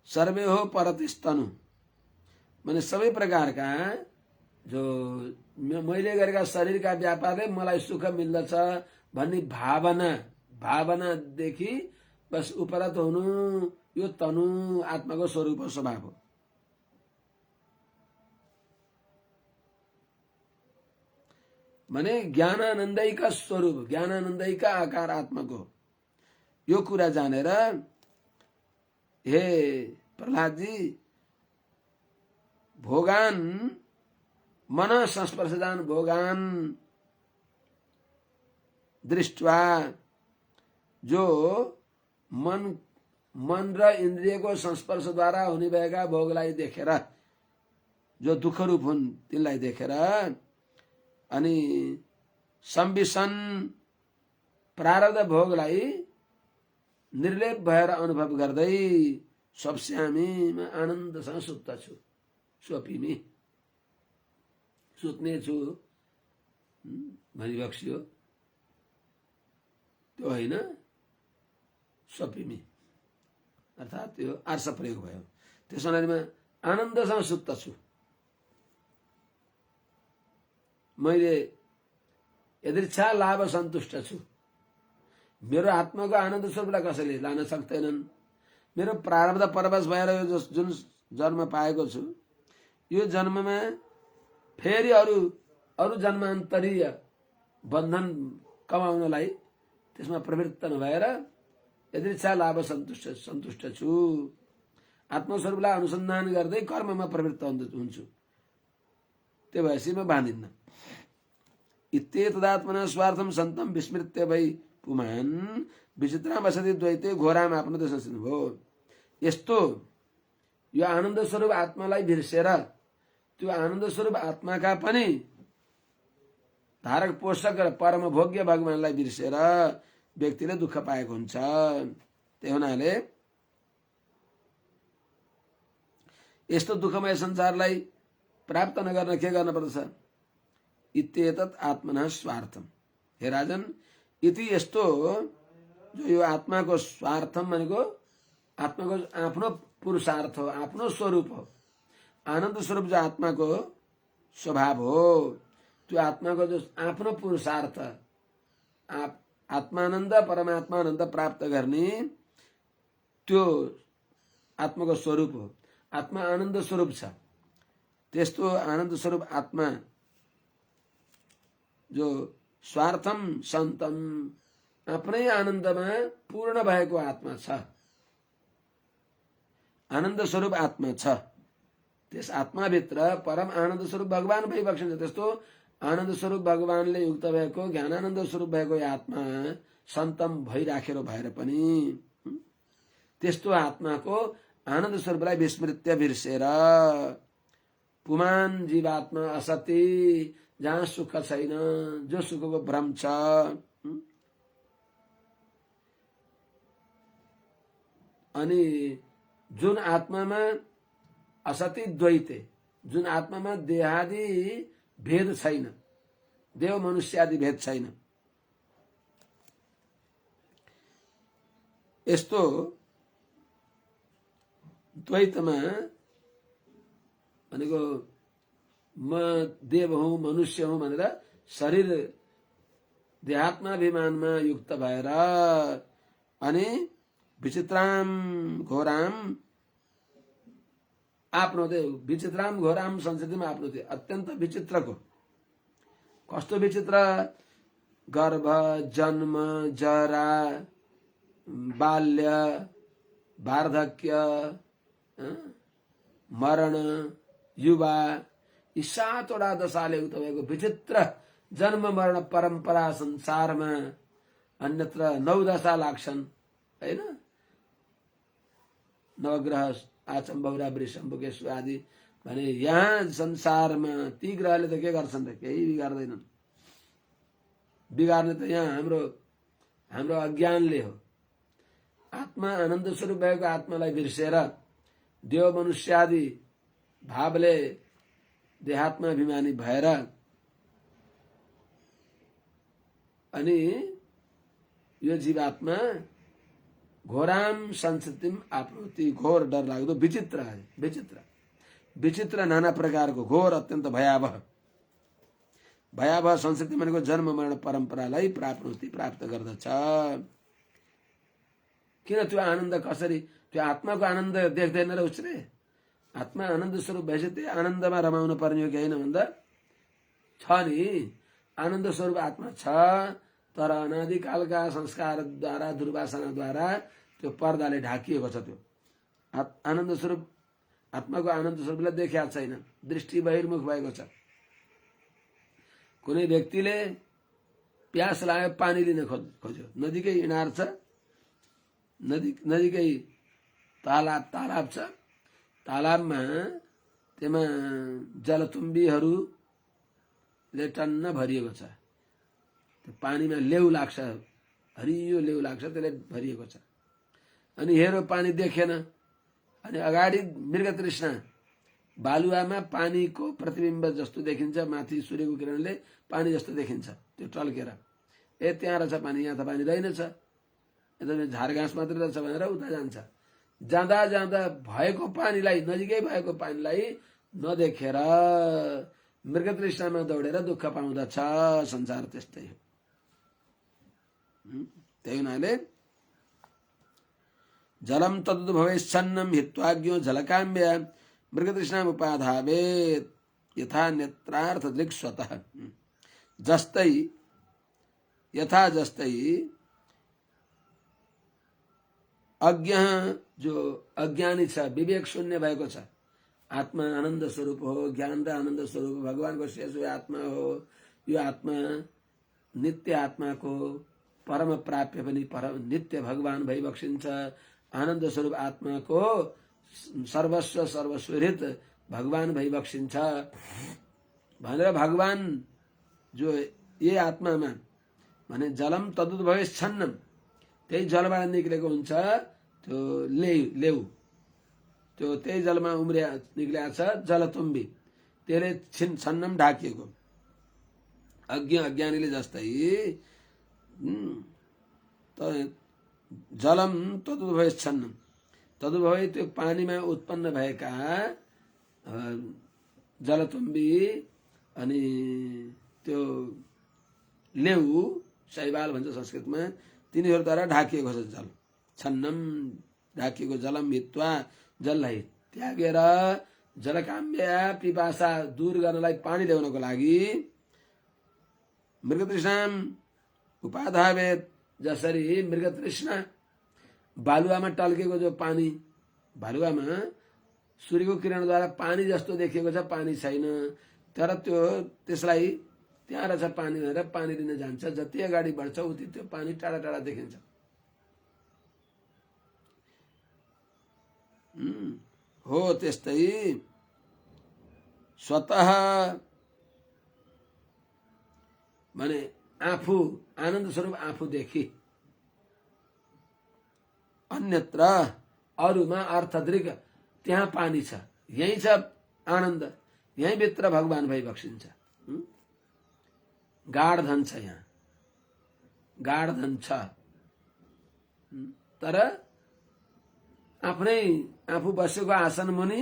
सर्वे हो परतिस्तनु माने सबै प्रकारका जो मैले गरेका शरीरका व्यापारले मलाई सुख मिल्दछ भन्ने भावनादेखि बस उपरत हुनु, यो तनु आत्माको स्वरूप हो, स्वभाव हो। माने ज्ञानानन्दयका स्वरूप, ज्ञानानन्दयका आकार आत्माको। यो कुरा जानेर हे प्रहलादजी, भोगान मन संस्पर्शदान भोगान दृष्ट्वा, जो मन र इन्द्रियको संस्पर्शद्वारा हुने भएका भोगलाई देखेर, जो दुःख रूप हुन् तिनलाई देखेर, अनि सम्बिसन प्रारब्ध भोगलाई निर्लेप भएर अनुभव गर्दै स्वप्स्यामी आनन्दसँग सुत्दछु। स्वपिमी सुत्ने छु भनिबक्सियो, त्यो होइन, स्वपिमी अर्थात् त्यो आर्ष प्रयोग भयो। त्यस हुनाले आनन्दसँग सुत्दछु। मैले यदृच्छा लाभ सन्तुष्ट छु। मेरो आत्माको आनन्द स्वरूपलाई कसैले लान सक्दैनन्। मेरो प्रारब्ध परवश भएर जुन जन्म पाएको छु, यो जन्ममा फेरि अरू जन्मान्तरीय बन्धन कमाउनलाई त्यसमा प्रवृत्त नभएर यदृच्छा लाभ सन्तुष्ट छु। आत्मस्वरूपलाई अनुसन्धान गर्दै कर्ममा प्रवृत्त हुन्छु। त्यो भएपछि म बाँधिन्न। इत्येतदात्मना स्वार्थम सन्तम विस्मृत्य भई पुमान विचित्राम असति द्वैते घोराम आपनोति संस्थिति हो। यस्तो यो आनन्द स्वरूप आत्मालाई बिर्सेर त्यो आनन्द स्वरूप आत्माका पनि धारक पोषक र परम भोग्य भगवानलाई बिर्सेर व्यक्तिले दुःख पाएको हुन्छ। त्यही हुनाले यस्तो दुःखमय संसारलाई प्राप्त नगर्न के गर्न पर्छ? इत्येतत् आत्मनः स्वार्थम। हे राजन, इति यस्तो जो यो आत्माको स्वार्थम भनेको आत्माको आफ्नो पुरुषार्थ हो, आफ्नो स्वरूप हो। आनन्द स्वरूप जो आत्माको स्वभाव हो, त्यो आत्माको जो आफ्नो पुरुषार्थ आत्मानन्द परमात्मानन्द प्राप्त गर्ने त्यो आत्माको स्वरूप हो। आत्मा आनन्द स्वरूप छ। त्यस्तो आनन्द स्वरूप आत्मा जो स्वार्थम सन्तम आफ्नै आनन्दमा पूर्ण भएको आत्मा छ, आनन्द स्वरूप आत्मा छ। त्यस आत्माभित्र परम आनन्द स्वरूप भगवान भइबक्सिन्छ। त्यस्तो आनन्द स्वरूप भगवानले युक्त भएको ज्ञानानन्द स्वरूप भएको यो आत्मा सन्तम भइराखेर भएर पनि त्यस्तो आत्माको आनन्द स्वरूपलाई विस्मृत्य बिर्सेर पुमान जीवात्मा असति, जहाँ सुख छैन, जो सुखको भ्रम छ, अनि जुन आत्मामा असति द्वैते, जुन आत्मामा देहादि भेद छैन, देव मनुष्यादि भेद छैन, यस्तो द्वैतमा भनेको म देव हुँ मनुष्य हुँ भनेर शरीर देहात्माभिमानमा युक्त भएर अनि विचित्राम घोराम आफ्नोते, विचित्राम घोराम संस्कृतिमा आफ्नोते, अत्यन्त विचित्रको। कस्तो विचित्र? गर्भ, जन्म, जरा, बाल्य, वार्धक्य, मरण, युवा, यी 7 वटा दशाले युक्त भएको विचित्र जन्म मरण परम्परा संसारमा अन्यत्र 9 दशा लाग्छन्, हैन? नवग्रह आचम्बौरा वृषम्भुकेश्व आदि भने यहाँ संसारमा ती ग्रहले त के गर्छन् त? केही बिगार्दैनन्। बिगार्ने त यहाँ हाम्रो अज्ञानले हो। आत्मा आनन्द स्वरूप भएको आत्मालाई बिर्सेर देव मनुष्यादि भावले देहात्माभिमानी भएर अनि यो जीवात्मा घोराम संस्कृतिम आफ्नोति, घोर डर लाग्दो विचित्र विचित्र विचित्र नाना प्रकारको घोर अत्यन्त भयावह संस्कृति भनेको जन्म मरण परम्परालाई प्राप्त गर्दछ। किन? त्यो आनन्द कसरी? त्यो आत्माको आनन्द देख्दैन र उसले? आत्मा आनन्द स्वरूप भएपछि त्यही आनन्दमा रमाउन पर्ने हो कि होइन भन्दा छ नि। आनन्द स्वरूप आत्मा छ, तर अनादिकालका संस्कारद्वारा दुर्वासनाद्वारा त्यो पर्दाले ढाकिएको छ। त्यो आनन्द स्वरूप आत्माको आनन्द स्वरूपलाई देखिया छैन, दृष्टि बहिर्मुख भएको छ। कुनै व्यक्तिले प्यास लाग्यो, पानी लिन खोज्यो, नदीकै इनार छ, नदीकै तालाब छ, तालाबमा त्यसमा जलतुम्बीहरूले टन्न भरिएको छ। त्यो पानीमा लेउ लाग्छ, हरियो लेउ लाग्छ, त्यसले भरिएको छ। अनि हेरो पानी देखेन, अनि अगाडि मृगतृष्णा बालुवामा पानीको प्रतिबिम्ब जस्तो देखिन्छ, माथि सूर्यको किरणले पानी जस्तो देखिन्छ त्यो टल्केर, ए त्यहाँ रहेछ पानी, यहाँ त पानी रहेनछ, यता झारघाँस मात्रै रहेछ भनेर उता जान्छ। जाँदा जाँदा भएको पानीलाई, नजिकै भएको पानीलाई नदेखेर मृगतृष्णामा दौडेर दुःख पाउँदछ। संसार त्यस्तै हो। त्यही हुनाले जलम तदुद्भवेच्छन्नम हित्वाज्ञो जलकाम्य मृगतृष्णाम उपाधावेत यथा नेत्रार्थ दृक् स्वतः। जस्तै अज्ञ जो अज्ञानी छ, विवेक शून्य भएको छ, आत्मा आनन्द स्वरूप हो, ज्ञान र आनन्द स्वरूप भगवानको शेष आत्मा हो। यो आत्मा नित्य आत्माको परम प्राप्य पनि परम नित्य भगवान भइबक्सिन्छ। आनन्द स्वरूप आत्माको सर्वस्व सर्वस्वरहित भगवान भइबक्सिन्छ भनेर भगवान जो ये आत्मामा भने जलम तदुद्भवे छन्नम, त्यही जलबाट निक्लेको हुन्छ त्यो लेउ, त्यो त्यही जलमा उम्रिया निक्लिया छ जलतुम्बी, त्यसले छन्नम ढाकिएको। अज्ञानीले जस्तै जलम तदुद्भवे छन्नम, तदुद्भवे त्यो पानीमा उत्पन्न भएका जलतुम्बी अनि त्यो लेउ शैवाल भन्छ संस्कृतमा, तिनीहरूद्वारा ढाकिएको छ जल। छन्नम ढाकिएको जलम हित्वा, जललाई त्यागेर जलकाम्य पिपासा दूर गर्नलाई पानी ल्याउनको लागि मृगतृष्णाम उपाधावेत, जसरी मृगतृष्णा बालुवामा टल्केको जो पानी, बालुवामा सूर्यको किरणद्वारा पानी जस्तो देखिएको छ, पानी छैन, तर त्यसलाई त्यहाँ रहेछ पानी भनेर पानी लिन जान्छ। जति अगाडि बढ्छ उति त्यो पानी टाढा टाढा देखिन्छ। हो त्यस्तै स्वतः माने आफू आनन्द स्वरूप आफूदेखि अन्यत्र अरूमा अर्थदृक त्यहाँ पानी छ, यही छ आनन्द, यही भित्र भगवान भइबक्सिन्छ। गाढ धन छ, यहाँ गाढ धन छ, तर आफ्नै आफू बसेको आसन मुनि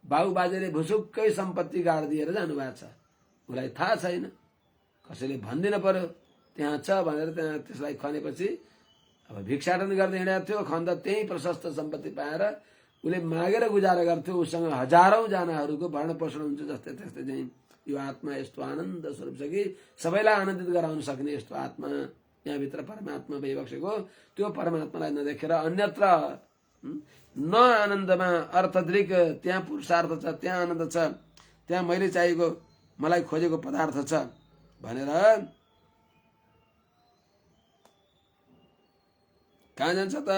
बाउ बाजेले भुसुक्कै सम्पत्ति गाडिदिएर जानुभएको छ, उसलाई थाहा छैन, कसैले भनिदिन पर्यो त्यहाँ छ भनेर। त्यहाँ त्यसलाई खनेपछि अब भिक्षाटन गर्दै हिँडेको थियो, खन्दा त्यही प्रशस्त सम्पत्ति पाएर उसले मागेर गुजारा गर्थ्यो। उसँग हजारौं जनाहरूको भरण पोषण हुन्छ। जस्तै त्यस्तै चाहिँ यो आत्मा यस्तो आनन्द स्वरूप छ कि सबैलाई आनन्दित गराउन सक्ने यस्तो आत्मा, यहाँभित्र परमात्मा भइबक्सेको, त्यो परमात्मालाई नदेखेर अन्यत्र न आनन्दमा अर्थदृक त्यहाँ पुरुषार्थ छ, त्यहाँ आनन्द छ, त्यहाँ मैले चाहिएको मलाई खोजेको पदार्थ छ भनेर कहाँ जान्छ त?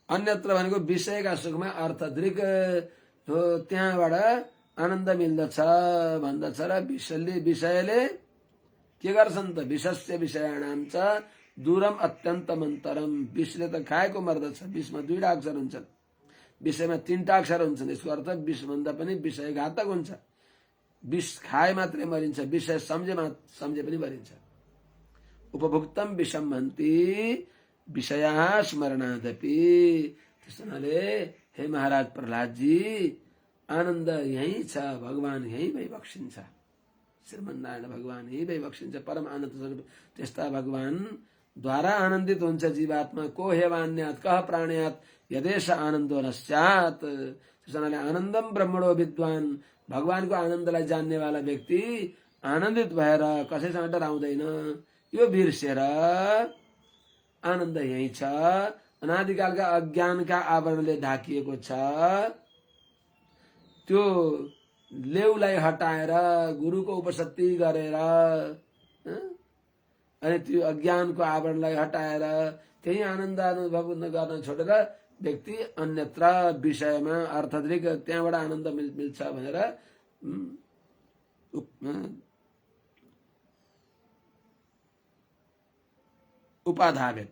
अन्यत्र भनेको विषयका सुखमा अर्थदृक हो, त्यहाँबाट आनन्द मिल्दछ भन्दछ। र विषयले के गर्छन् त? विषस्य विषयाणाम च दूरम अत्यन्त मन्तरम, विषले त खाएको मर्दछ। विषमा 2 अक्षर हुन्छन्, विषयमा 3 अक्षर हुन्छन्। यसको अर्थ विषभन्दा पनि विषय घातक हुन्छ। विष खाए मात्रै मरिन्छ, विषय सम्झे पनि मरिन्छ। उपभुक्तम विषम भन्ति विषया स्मरणादपि। त्यसैले हे महाराज प्रहलादजी, आनन्द यही छ, भगवान यही भइबक्सिन्छ, श्रीमन्नारायण भगवान यही भइबक्सिन्छ, परम आनन्द स्वरूप। त्यस्ता भगवान द्वारा आनन्दित हुन्छ जीवात्मा। को हेवान्यात् कह प्राण्यात् यदेश आनन्दो न स्यात्। त्यसैले आनन्दम ब्रह्मणो विद्वान, भगवानको आनन्दलाई जान्नेवाला व्यक्ति आनन्दित भएर कसैसँग डराउँदैन। यो बिर्सेर आनन्द यही छ, अनादिकालका अज्ञानका आवरणले ढाकिएको छ, त्यो लेउलाई हटाएर गुरुको उपस्थिति गरेर अनि त्यो अज्ञानको आवरणलाई हटाएर त्यही आनन्द अनुभव गर्न छोडेर व्यक्ति अन्यत्र विषयमा अर्थदृक त्यहाँबाट आनन्द मिल्छ भनेर उपाधावेत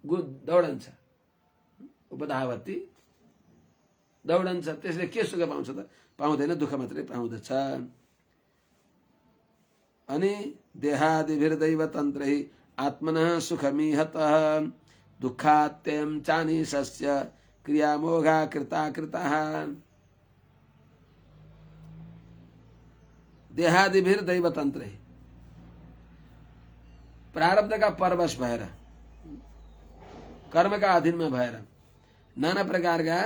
दौडन्छ। उपधावती दौडन्छ। त्यसले के सुख पाउँछ त? पाउँदैन, दुःख मात्रै पाउँदछ। अनि देहादिभिर्दैव तन्त्रै आत्मनः सुखमीहतः दुःखात्ययं चानीशस्य क्रियामोघा कृता कृतः। देहादिभिर्दैव तन्त्रै, प्रारब्धका परवश भएर, कर्मका अधीनमा भएर नाना प्रकारका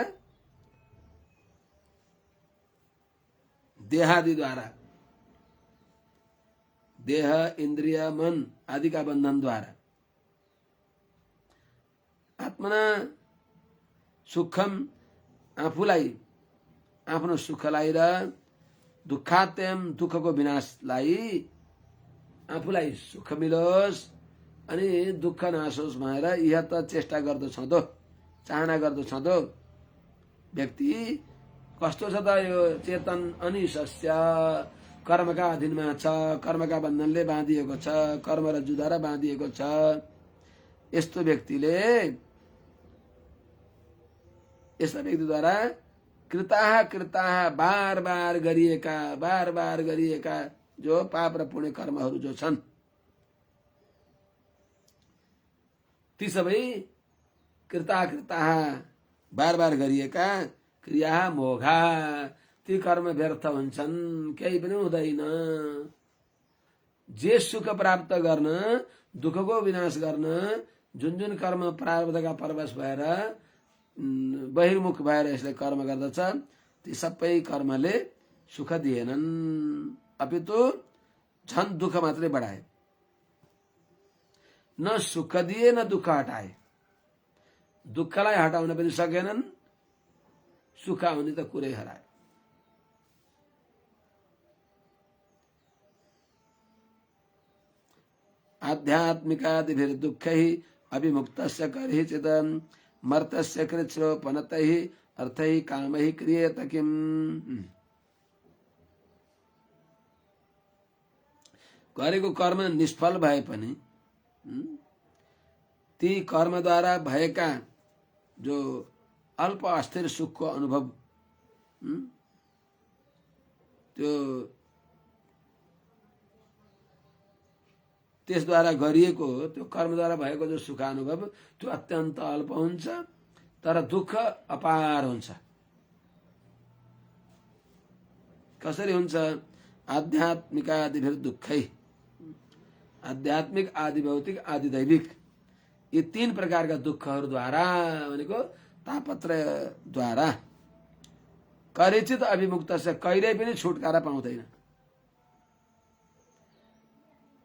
देहादिद्वारा, देह इन्द्रिय मन आदिका बन्धनद्वारा आत्मना सुखम आफूलाई आफ्नो सुखलाई र दुःखात्यम दुःखको विनाशलाई आफूलाई सुख मिलोस् अनि दुःख नआसोस् भनेर यह त चेष्टा गर्दछ दो, चाहना गर्दछ दो व्यक्ति कस्तो छ त यो चेतन अनिशस्य कर्मका अधीनमा छ, कर्मका बन्धनले बाँधिएको छ, कर्म रज्जुद्वारा बाँधिएको छ। यस्तो व्यक्तिद्वारा कृताह बार बार गरिएका जो पाप र पुण्य कर्महरू जो छन् ती सबै कृताह बार बार गरिएका क्रिया मोघा, ती कर्म व्यर्थ हुन्छन्, केही पनि हुँदैन। जे सुख प्राप्त गर्न, दुःखको विनाश गर्न जुन कर्म प्रारब्धका परवश भएर बहिर्मुख भएर यसले कर्म गर्दछ ती सबै कर्मले सुख दिएनन्, अपितु झन् दुःख मात्रै बढाए। न सुख दिए न दुःख हटाए। दुःखलाई हटाउन पनि सकेनन्, सुख आउने त कुरै हराए। आध्यात्मिकादिभिर्दुःखैः अभिमुक्तस्य कर्हिचित् मर्तस्य कृच्छ्रोपनतैः अर्थैः कामैः क्रियेत किम्। गरेको कर्म निष्फल भए पनि ती कर्मद्वारा भएका जो अल्प अस्थिर सुखको अनुभव त्यो त्यसद्वारा गरिएको त्यो कर्मद्वारा भएको जो सुखानुभव त्यो अत्यन्त अल्प हुन्छ, तर दुःख अपार हुन्छ। कसरी हुन्छ? आध्यात्मिकादिभिर्दुःखै, आध्यात्मिक, आदि भौतिक, आदि दैविक, यी तीन प्रकारका दुःखहरूद्वारा भनेको तापत्रयद्वारा करिचित अभिमुक्त से कहिल्यै पनि छुटकारा पाउँदैन।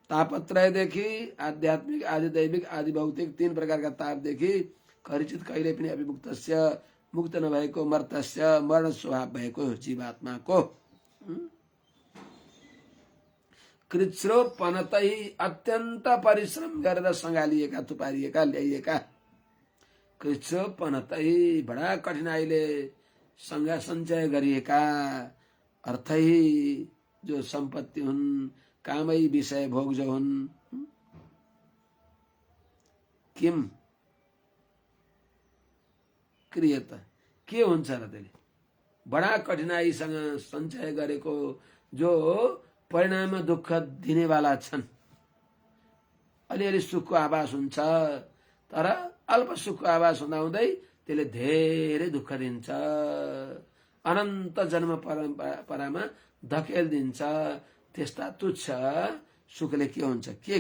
तापत्रयदेखि आध्यात्मिक, आदि दैविक, आदि भौतिक तीन प्रकारका तापदेखि करिचित कहिल्यै पनि अभिमुक्तस्य मुक्त नभएको, मर्तस्य मरण स्वभाव भएको जीवात्माको कृच्छ्रोपनतै अत्यन्त परिश्रम गरेर सँगालिएका, थुपारिएका, ल्याइएका, कृच्छ्रोपनतै बडा कठिनाइले संगा सञ्चय गरिएका, अर्थै जो सम्पत्ति हुन्, कामै विषय भोग जो हुन्, किम क्रियत, के हुन्छ र त्यसले? बडा कठिनाइसँग सञ्चय गरेको जो परिणाममा दुःख दिनेवाला छन्। अलिअलि सुखको आभास हुन्छ, तर अल्प सुखको आभास हुँदाहुँदै त्यसले धेरै दुःख दिन्छ, अनन्त जन्म परम्परामा धकेल दिन्छ। त्यस्ता तुच्छ सुखले के हुन्छ? के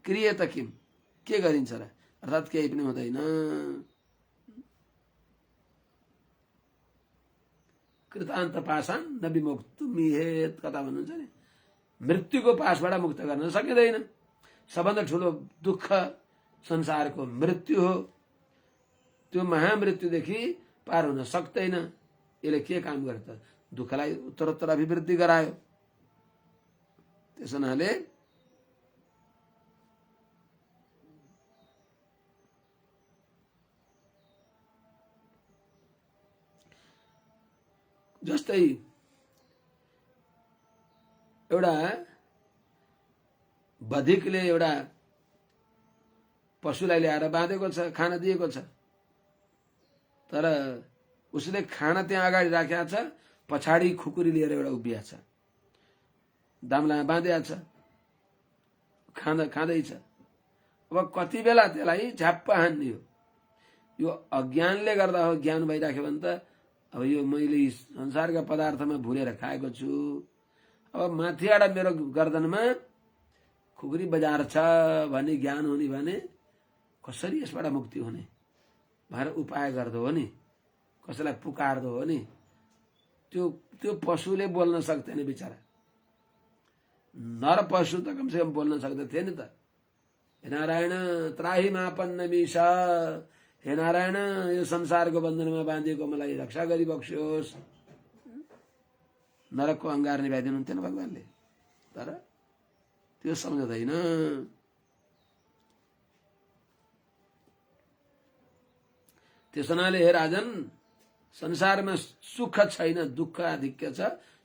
क्रियत किम, के गरिन्छ र? अर्थात् केही पनि हुँदैन। कृतान्त पाषाण न विमुक्तुमिहेत कथा भन्नुहुन्छ नि, मृत्युको पासबाट मुक्त गर्न सकिँदैन। सबभन्दा ठुलो दुःख संसारको मृत्यु हो। त्यो महामृत्युदेखि पार हुन सक्दैन। यसले के काम गर्छ त? दुःखलाई उत्तरोत्तर अभिवृद्धि गरायो। त्यस हुनाले जस्तै एउटा बधिकले एउटा पशुलाई ल्याएर बाँधेको छ, खाना दिएको छ, तर उसले खाना त्यहाँ अगाडि राखेको छ, पछाडि खुकुरी लिएर एउटा उभिया छ, दाम्लामा बाँधिया छ, खाँदैछ। अब कति बेला त्यसलाई झ्याप्प हान्ने हो? यो अज्ञानले गर्दा हो। ज्ञान भइराख्यो भने त अब यो मैले संसारका पदार्थमा भुलेर खाएको छु, अब माथिबाट मेरो गर्दनमा खुकुरी बजार छ भन्ने ज्ञान हुने भने कसरी यसबाट मुक्ति हुने भनेर उपाय गर्दो हो नि, कसैलाई पुकार्दो हो नि। त्यो पशुले बोल्न सक्दैन बिचरा। नर पशु त कमसेकम बोल्न सक्दथे नि त। हे नारायण त्राही मापन्न मीशा, हे नारायण यो संसारको बन्धनमा बाँधिएको मलाई रक्षा गरी बक्स्योस्। नरकको अंगार निभाइदिनुहुन्थेन भगवानले, तर त्यो सम्झँदैन। त्यस हुनाले हे राजन, संसारमा सुख छैन, दुःख आधिक्य छ,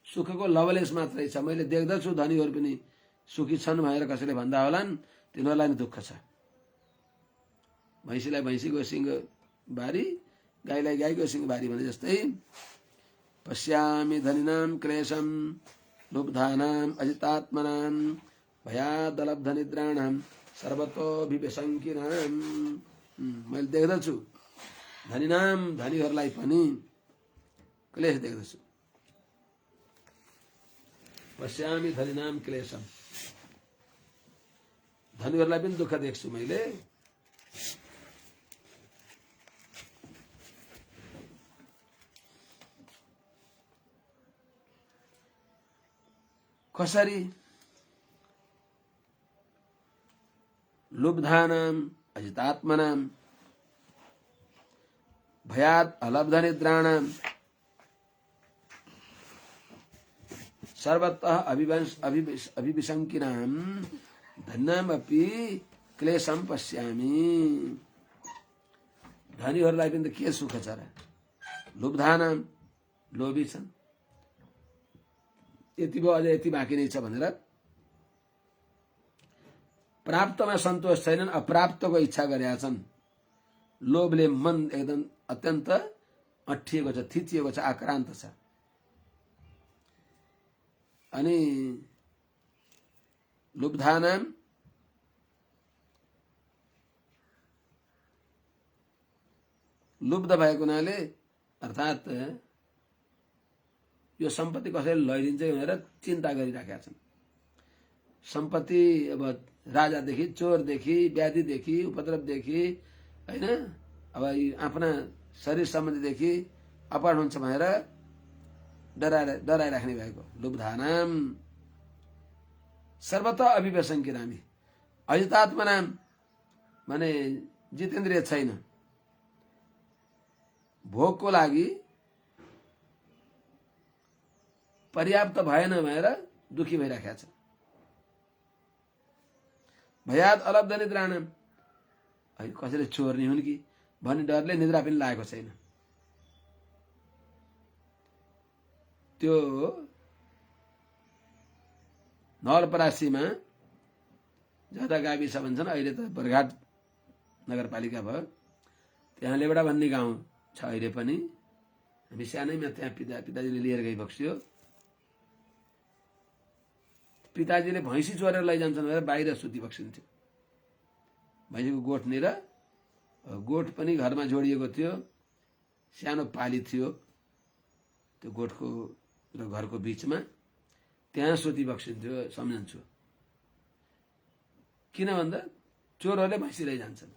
सुखको लवलेस मात्रै छ। मैले देख्दछु धनीहरू पनि सुखी छन् भनेर कसैले भन्दा होलान्, तिनीहरूलाई नि दुःख छ। भैँसीलाई भैँसीको सिंह बारी, गाईलाई गाईको सिंह बारी भने जस्तै पश्यामि धनिनां क्लेशं लुब्धानां अजितात्मनां भयादलब्धनिद्राणां सर्वतोऽभिविशङ्किनां। मैले देख्दछु धनीहरूलाई पनि क्लेश देख्दछु। पश्यामि धनिनां क्लेशं, धनीहरूलाई पनि दुःख देख्छु मैले। कसरी? लुब्धानां अजितात्मनां भयात् अलब्धनिद्राणां सर्वतः अभिविशङ्किनां धन्यामपि क्लेशं पश्यामि। धनीहरूलाई पनि त के सुख छ र? लुब्धानां, लोभी छन्, यति भयो अझ यति बाँकी नै छ भनेर प्राप्तमा सन्तोष छैनन्, अप्राप्तको इच्छा गरेका छन्। लोभले मन एकदम अत्यन्त अठिएको छ, थिचिएको छ, आक्रान्त छ। अनि लुब्धानां लुब्ध भएको हुनाले अर्थात् यो सम्पत्ति कसैले लैदिन्छ भनेर चिन्ता गरिराखेका छन्। सम्पत्ति अब राजादेखि, चोरदेखि, व्याधिदेखि, उपद्रवदेखि, होइन, अब आफ्ना शरीर सम्बन्धीदेखि अपहरण हुन्छ भनेर डराइराख्ने भएको। लुब्धानां सर्वतः अभिविशङ्किनामि, अजितात्मनां माने जितेन्द्रिय छैन, भोगको लागि पर्याप्त भएन भनेर दुखी भइराखेका छ। भयाद अलब्ध निद्राणां, कसैले चोर नि हुन् कि भन्ने डरले निद्रा पनि लागेको छैन। त्यो नवलपरासीमा ज्यादा गाविस भन्छन्, अहिले त बरघाट नगरपालिका भयो, त्यहाँ लेबडा भन्ने गाउँ छ अहिले पनि। हामी सानैमा त्यहाँ पिताजीले लिएर गइबक्सियो। पिताजीले भैँसी चोरेर लैजान्छन् भनेर बाहिर सुती बक्सिन्थ्यो। भैँसीको गोठनिर, गोठ पनि घरमा जोडिएको थियो, सानो पाली थियो त्यो गोठको र घरको बीचमा, त्यहाँ सुती बक्सिन्थ्यो सम्झन्छु। किन भन्दा चोरहरूले भैँसी लैजान्छन्,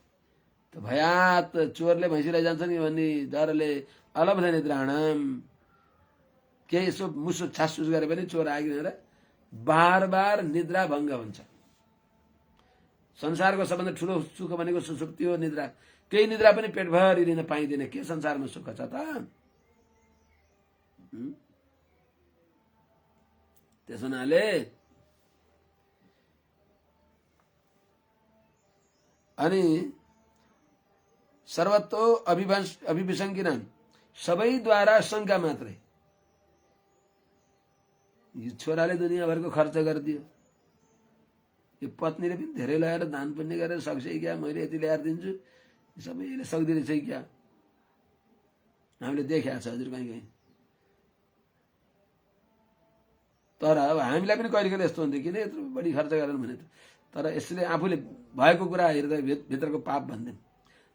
त भयात चोरले भैँसी लैजान्छन् कि भन्ने डरले अलब्ध निद्राणां, केही यसो मुसु छासुस गरे पनि चोर आयो भनेर बार बार निद्रा भङ्ग हुन्छ। संसारको सबभन्दा ठुलो सुख भनेको सुसुप्ति हो, निद्रा। केही निद्रा पनि पेटभरि लिन पाइँदैन, के संसारमा सुख छ त? त्यस हुनाले अनि सर्वतो अभिविशङ्किनां, सबैद्वारा शङ्का मात्रै। यो छोराले दुनियाँभरको खर्च गरिदियो, यो पत्नीले पनि धेरै लगाएर दान पुण्य गरेर सक्छ क्या, मैले यति ल्याएर दिन्छु, सबैले सक्दिन रहेछ क्या। हामीले देखेको छ हजुर कहीँ कहीँ। तर अब हामीलाई पनि कहिले कहिले यस्तो हुन्थ्यो, किन यत्रो बढी खर्च गरेर भने त। तर यसले आफूले भएको कुरा हेर्दा भित्रको पाप भन्दैन।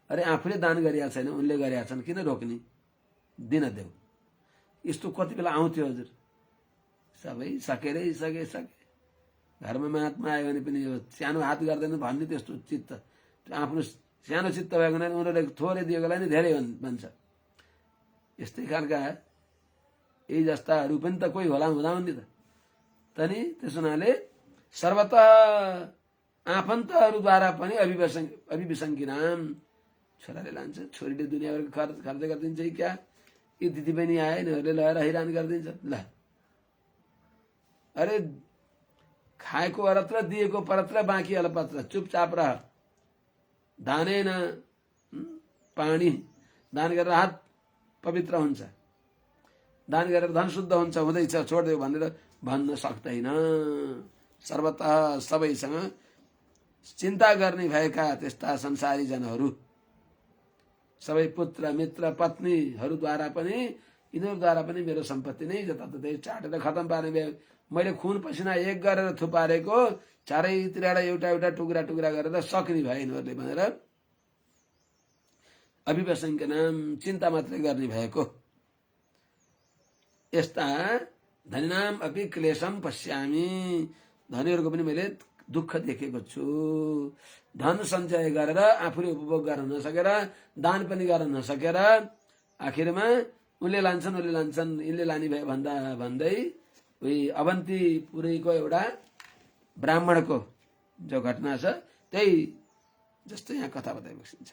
अरे आफूले दान गरिएको छैन, उनले गरिएको छन्, किन रोक्ने? दिन देऊ। यस्तो कति बेला आउँथ्यो हजुर, सबै सके। घरमा महात्मा आयो भने पनि सानो हात गर्दैन भन्ने त्यस्तो चित्त, त्यो आफ्नो सानो चित्त भएको हुनाले उनीहरूले थोरै दिएकोलाई नै धेरै भन्छ। यस्तै खालका यही जस्ताहरू पनि त कोही होला हुँदा नि त नि। त्यस हुनाले सर्वतः आफन्तहरूद्वारा पनि अभिविशङ्किनां, छोराले लान्छ, छोरीले दुनियाँभरको खर्च गरिदिन्छ क्या, यी दिदी बहिनी आए यिनीहरूले लगाएर हैरान गरिदिन्छ। ल अरे खाएको अरत्र दिएको परत्र बाँकी अलपत्र चुपचाप रह। दानेन पानी दान गरेर हात पवित्र हुन्छ, दान गरेर धन शुद्ध हुन्छ, हुँदैछ छोडिदेऊ भनेर भन्न सक्दैन। सर्वतः सबैसँग चिन्ता गर्ने भएका त्यस्ता संसारी जनहरू, सबै पुत्र मित्र पत्नीहरूद्वारा पनि यिनीहरूद्वारा पनि मेरो सम्पत्ति नै जताततै चाटेर खतम पार्ने भए। मैले खुन पसिना एक गरेर थुपारेको चारैतिर एउटा एउटा टुक्रा टुक्रा गरेर सक्ने भए यिनीहरूले भनेर अभिवसनका नाम चिन्ता मात्रै गर्ने भएको। यस्ता धनीनाम अपि क्लेशम पश्यामी, धनीहरूको पनि मैले दुःख देखेको छु। धन सञ्चय गरेर आफूले उपभोग गर्न नसकेर, दान पनि गर्न नसकेर आखिरमा उनले लान्छन् यिनले लाने भए भन्दा भन्दै उही अवन्तीपुरीको एउटा ब्राह्मणको जो घटना छ त्यही जस्तो यहाँ कथा बताइ बसिन्छ।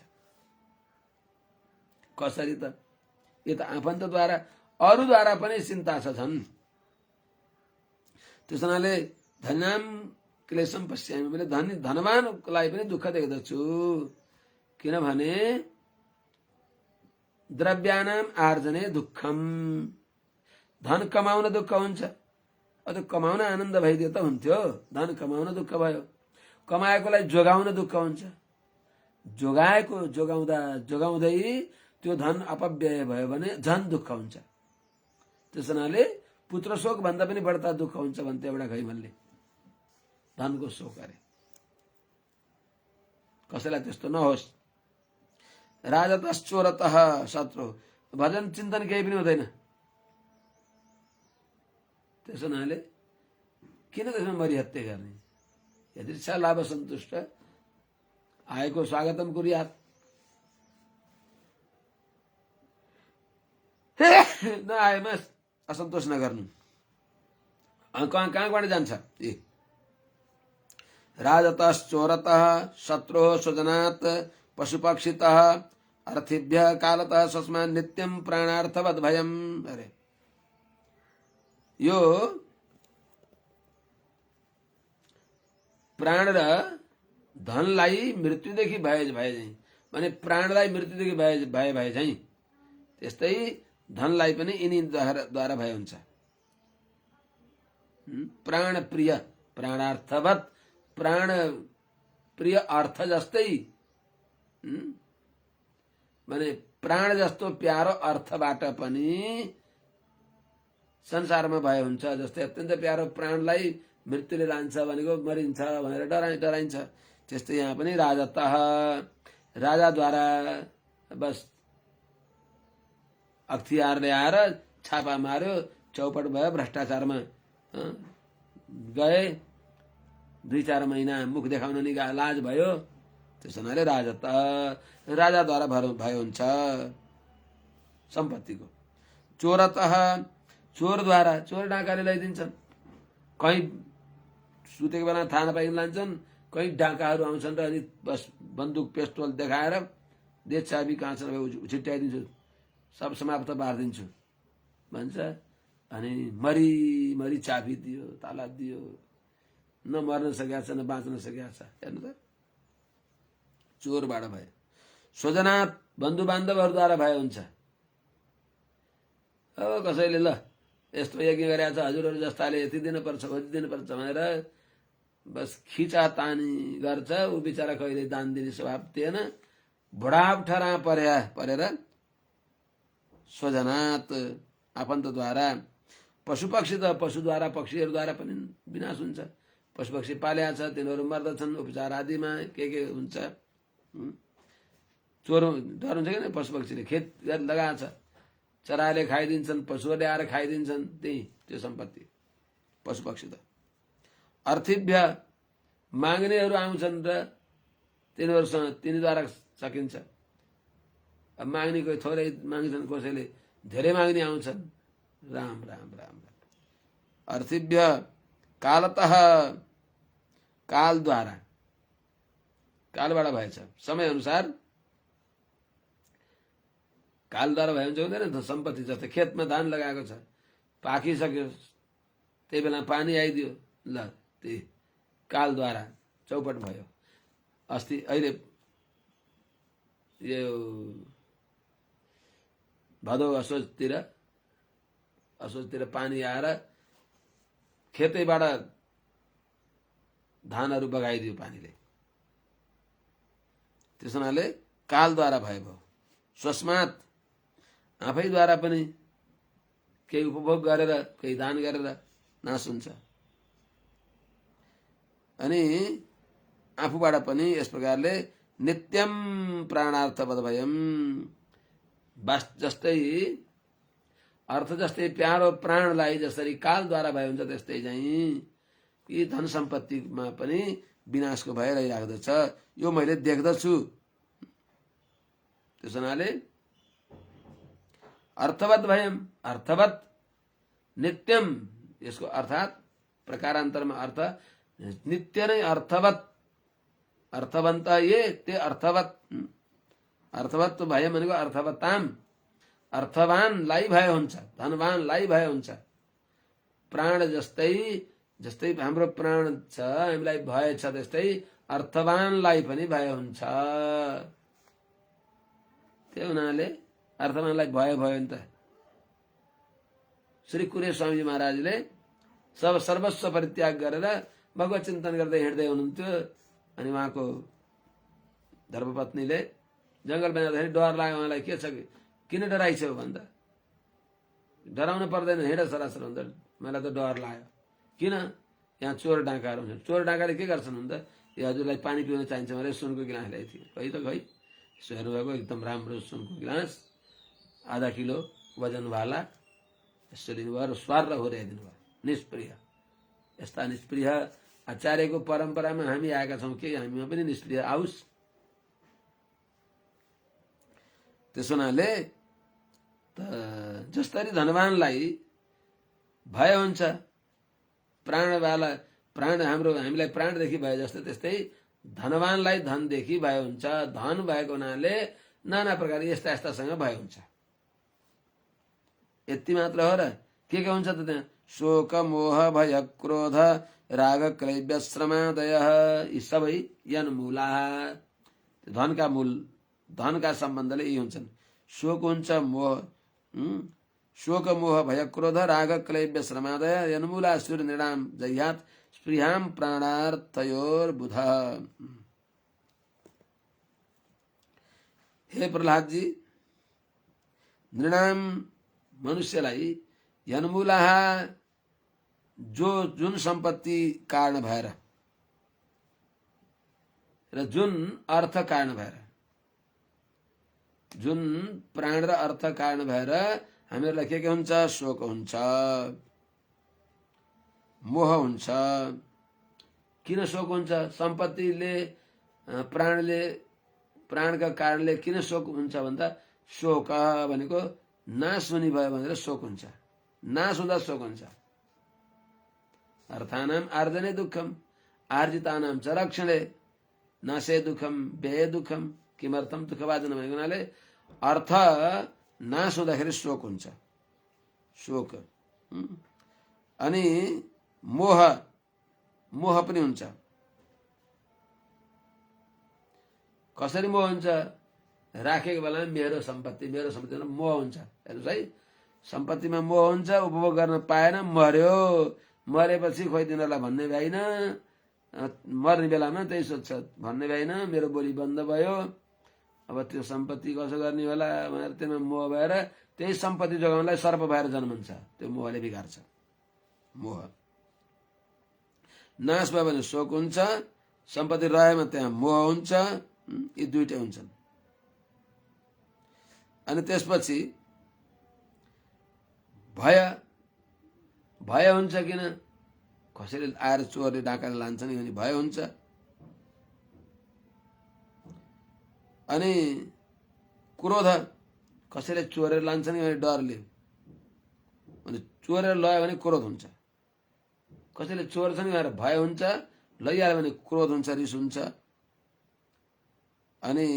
कसरी त यो त आफन्तद्वारा अरूद्वारा पनि चिन्ता छ झन्। त्यस हुनाले धनीनाम क्लेशम पश्यामी, मैले धनवानलाई पनि दुःख देख्दछु। किनभने द्रव्यानाम आर्जने दुःखम, धन कमाउन दुःख हुन्छ। अझ कमाउन आनन्द भइदियो त हुन्थ्यो, धन कमाउन दुःख भयो। कमाएकोलाई जोगाउन दुःख हुन्छ, जोगाउँदै त्यो धन अपव्यय भयो भने झन दुःख हुन्छ। त्यस हुनाले पुत्र शोक भन्दा पनि बढ्ता दुःख हुन्छ भन्थे एउटा खैमलले, धनको शोक अरे। कसैलाई त्यस्तो नहोस्। राजतश्चोरतः शत्रु, भजन चिन्तन केही पनि हुँदैन। त्यस हुनाले किन त्यसमा मरिहत्या गर्ने? यदि छ लाभ सन्तुष्ट आएको स्वागतम कुर्यात्, नआएमा असन्तोष नगर्नु। कहाँबाट जान्छ? राजतश्चोरतः शत्रु स्वजनात् पशुपक्षितः अर्थिभ्य कालतः स्वस्मान् नित्यं प्राणार्थवद् भयम्। अरे यो प्राण र धनलाई मृत्युदेखि भए चाहिँ, माने प्राणलाई मृत्युदेखि भए चाहिँ त्यस्तै धनलाई पनि यिनीद्वारा भए हुन्छ। प्राण प्रिय प्राणार्थवत्, प्राण प्रिय अर्थ जस्तै, माने प्राण जस्तो प्यारो अर्थबाट पनि संसारमा भए हुन्छ। जस्तै अत्यन्त प्यारो प्राणलाई मृत्युले लान्छ भनेको मरिन्छ भनेर डराइन्छ, त्यस्तै यहाँ पनि राजतः, राजाद्वारा बस अख्तियारले आएर छापा मार्यो, चौपट भयो, भ्रष्टाचारमा गए, 2-4 महिना मुख देखाउन नि लाज भयो। त्यस हुनाले राजाद्वारा भयो हुन्छ सम्पत्तिको। चोरतः, चोरद्वारा, चोर डाकाले लैदिन्छन्। कहीँ सुतेको बेला थाहा नपाइकन लान्छन्, कहीँ डाकाहरू आउँछन् र अनि बस बन्दुक पिस्तोल देखाएर दे चाबी कहाँ छ छिट्याइदिन्छु, सब समाप्त पारिदिन्छु भन्छ। अनि मरी चाबी दियो, ताला दियो, न मर्न सकेको छ न बाँच्न सकेको छ। हेर्नु त, चोरबाट भयो। स्वजनात्, बन्धु बान्धवहरूद्वारा भए हुन्छ। अब कसैले ल यस्तो यज्ञ गरेको छ, हजुरहरू जस्ताले यति दिनुपर्छ उति दिनुपर्छ भनेर बस खिचातानी गर्छ। ऊ बिचरा कहिले दान दिने स्वभाव थिएन, बुढाउठरा परेर स्वजनात् आफन्तद्वारा, पशुपक्षी त पशुद्वारा पक्षीहरूद्वारा पनि विनाश हुन्छ। पशुपक्षी पाल्या छ, तिनीहरू मर्दछन् उपचार आदिमा के हुन्छ। चोर डर हुन्छ कि पशुपक्षीले खेत लगाएको छ, चराले खाइदिन्छन्, पशुहरूले आएर खाइदिन्छन्, त्यही त्यो सम्पत्ति पशुपक्षी त। अर्थिभ्य, माग्नेहरू आउँछन् र तिनीद्वारा सकिन्छ। अब माग्ने कोही थोरै माग्छन्, कसैले धेरै माग्ने आउँछन्। राम राम राम राम। अर्थिभ्य कालतः, कालद्वारा, कालबाट भएछ, समय अनुसार कालद्वारा भए हुन्छ हुँदैन त। सम्पत्ति जस्तै खेतमा धान लगाएको छ, पाकिसक्यो, त्यही बेला पानी आइदियो, ल त्यही कालद्वारा चौपट भयो। अस्ति अहिले यो भदौ असोजतिर पानी आएर खेतैबाट धानहरू बगाइदियो पानीले। त्यस हुनाले कालद्वारा भयो। स्वस्मात आफैद्वारा पनि केही उपभोग गरेर केही दान गरेर नाश हुन्छ। अनि आफूबाट पनि यस प्रकारले नित्यम प्राणार्थवद भयम, जस्तै अर्थ जस्तै प्यारो प्राणलाई जसरी कालद्वारा भयो हुन्छ त्यस्तै चाहिँ यी धन सम्पत्तिमा पनि विनाशको भय रहिराख्दछ। यो मैले देख्दछु। त्यस हुनाले अर्थवत भयम, अर्थवत नित्यम, यसको अर्थात प्रकारान्तरमा अर्थ नित्य नै अर्थवत, अर्थवन्त ये ते अर्थवत, अर्थवत भय भनेको अर्थवताम, अर्थवानलाई भय हुन्छ, धनवानलाई भय हुन्छ। प्राण जस्तै जस्तै हाम्रो प्राण छ, हामीलाई भय छ, त्यस्तै अर्थवानलाई पनि भय हुन्छ। त्यही हुनाले अर्थवानलाई भय भयो नि त। श्री कुरे स्वामी महाराजले सर्वस्व परित्याग गरेर भगवत चिन्तन गर्दै हिँड्दै हुनुहुन्थ्यो। अनि उहाँको धर्मपत्नीले जङ्गलमा जाँदाखेरि डर लाग्यो उहाँलाई। के छ, किन डराइछौ भन्दा, डराउनु पर्दैन, हिँड सरासर भन्दा मलाई त डर लाग्यो। किन, यहाँ चोर डाँकाहरू हुन्छ। चोर डाँकाले के गर्छन् भन्दा, यो हजुरलाई पानी पिउन चाहिन्छ भनेर सुनको गिलास ल्याएको थियो। खै त खै, यसो हेर्नुभएको एकदम राम्रो सुनको गिलास, आधा किलो वजनवाला, यसो लिनुभयो र स्वार होर्याइदिनु भयो। निष्प्रिय, यस्ता निष्प्रिय आचार्यको परम्परामा हामी आएका छौँ कि हामीमा पनि निष्प्रिय आओस्। त्यसो हुनाले जसरी धनवानलाई भय हुन्छ, प्राणवाला प्राण हाम्रो हामीलाई प्राणदेखि भए जस्तै त्यस्तै धनवानलाई धनदेखि भय हुन्छ। धन भएको हुनाले नाना प्रकार यस्ता यस्तासँग भय हुन्छ। यति मात्र हो र, के हुन्छ त त्यहाँ? शोक मोह भय क्रोध राग क्लैब्य श्रमादय, यी सबै यन्मूला, धनका मूल, धनका सम्बन्धले यी हुन्छन्। शोक हुन्छ, मोह, शोक मोह भय क्रोध राग क्लैब्य श्रमादय यन्मूला सूर्य नृणाम जह्यात् स्पृहाम प्राणार्थयोर्बुध। हे प्रहलाद जी, नृणाम मनुष्यलाई यन्मूला जो जुन सम्पत्ति कारण भएर र जुन अर्थ कारण भएर, जुन प्राण र अर्थ कारण भएर हामीहरूलाई के हुन्छ? शोक हुन्छ, मोह हुन्छ। किन शोक हुन्छ? सम्पत्तिले प्राणले, प्राणका कारणले किन शोक हुन्छ भन्दा, शोक भनेको नाश हुने भयो भनेर शोक हुन्छ। नाश हुँदा शोक हुन्छ। अर्थानाम आर्जने दुःखम आर्जितानाम च रक्षणे नाशे दुःखम व्यय दुःखम किमर्थम दुःखवादन भएको हुनाले अर्थ नाश हुँदाखेरि शोक हुन्छ। शोक अनि मोह, मोह पनि हुन्छ। कसरी मोह हुन्छ? राखेको बेलामा मेरो सम्पत्ति मोह हुन्छ। हेर्नुहोस् है, सम्पत्तिमा मोह हुन्छ, उपभोग गर्न पाएन, मर्यो, मरेपछि खोइ तिनीहरूलाई भन्ने भ्याइन, मर्ने बेलामा त्यही सोध्छ, भन्ने भ्याइन, मेरो बोली बन्द भयो, अब त्यो सम्पत्ति कसो गर्ने होला भनेर त्यसमा मोह भएर त्यही सम्पत्ति जोगाउनलाई सर्प भएर जन्मन्छ। त्यो मोहले बिगार्छ। मोह नाश भयो भने शोक हुन्छ, सम्पत्ति रहेमा त्यहाँ मोह हुन्छ। यी दुईटै हुन्छन्। अनि त्यसपछि भय, भय हुन्छ। किन? कसैले आएर चोरले डाकाले लान्छन् भने भय हुन्छ। अनि क्रोध, कसैले चोरेर लान्छन् भने डरले, अनि चोरेर लयो भने क्रोध हुन्छ। कसैले चोर्छन् भनेर भय हुन्छ, लैहाल्यो भने क्रोध हुन्छ, रिस हुन्छ। अनि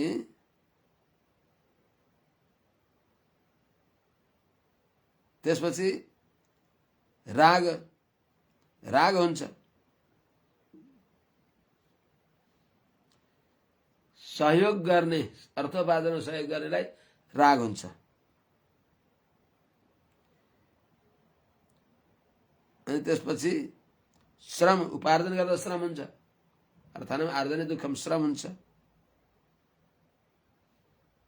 त्यसपछि राग, राग हुन्छ। सहयोग गर्ने, अर्थोपार्जनमा सहयोग गर्नेलाई राग हुन्छ। अनि त्यसपछि श्रम, उपार्जन गर्दा श्रम हुन्छ, अर्थात् आर्जने दुःखम, श्रम हुन्छ।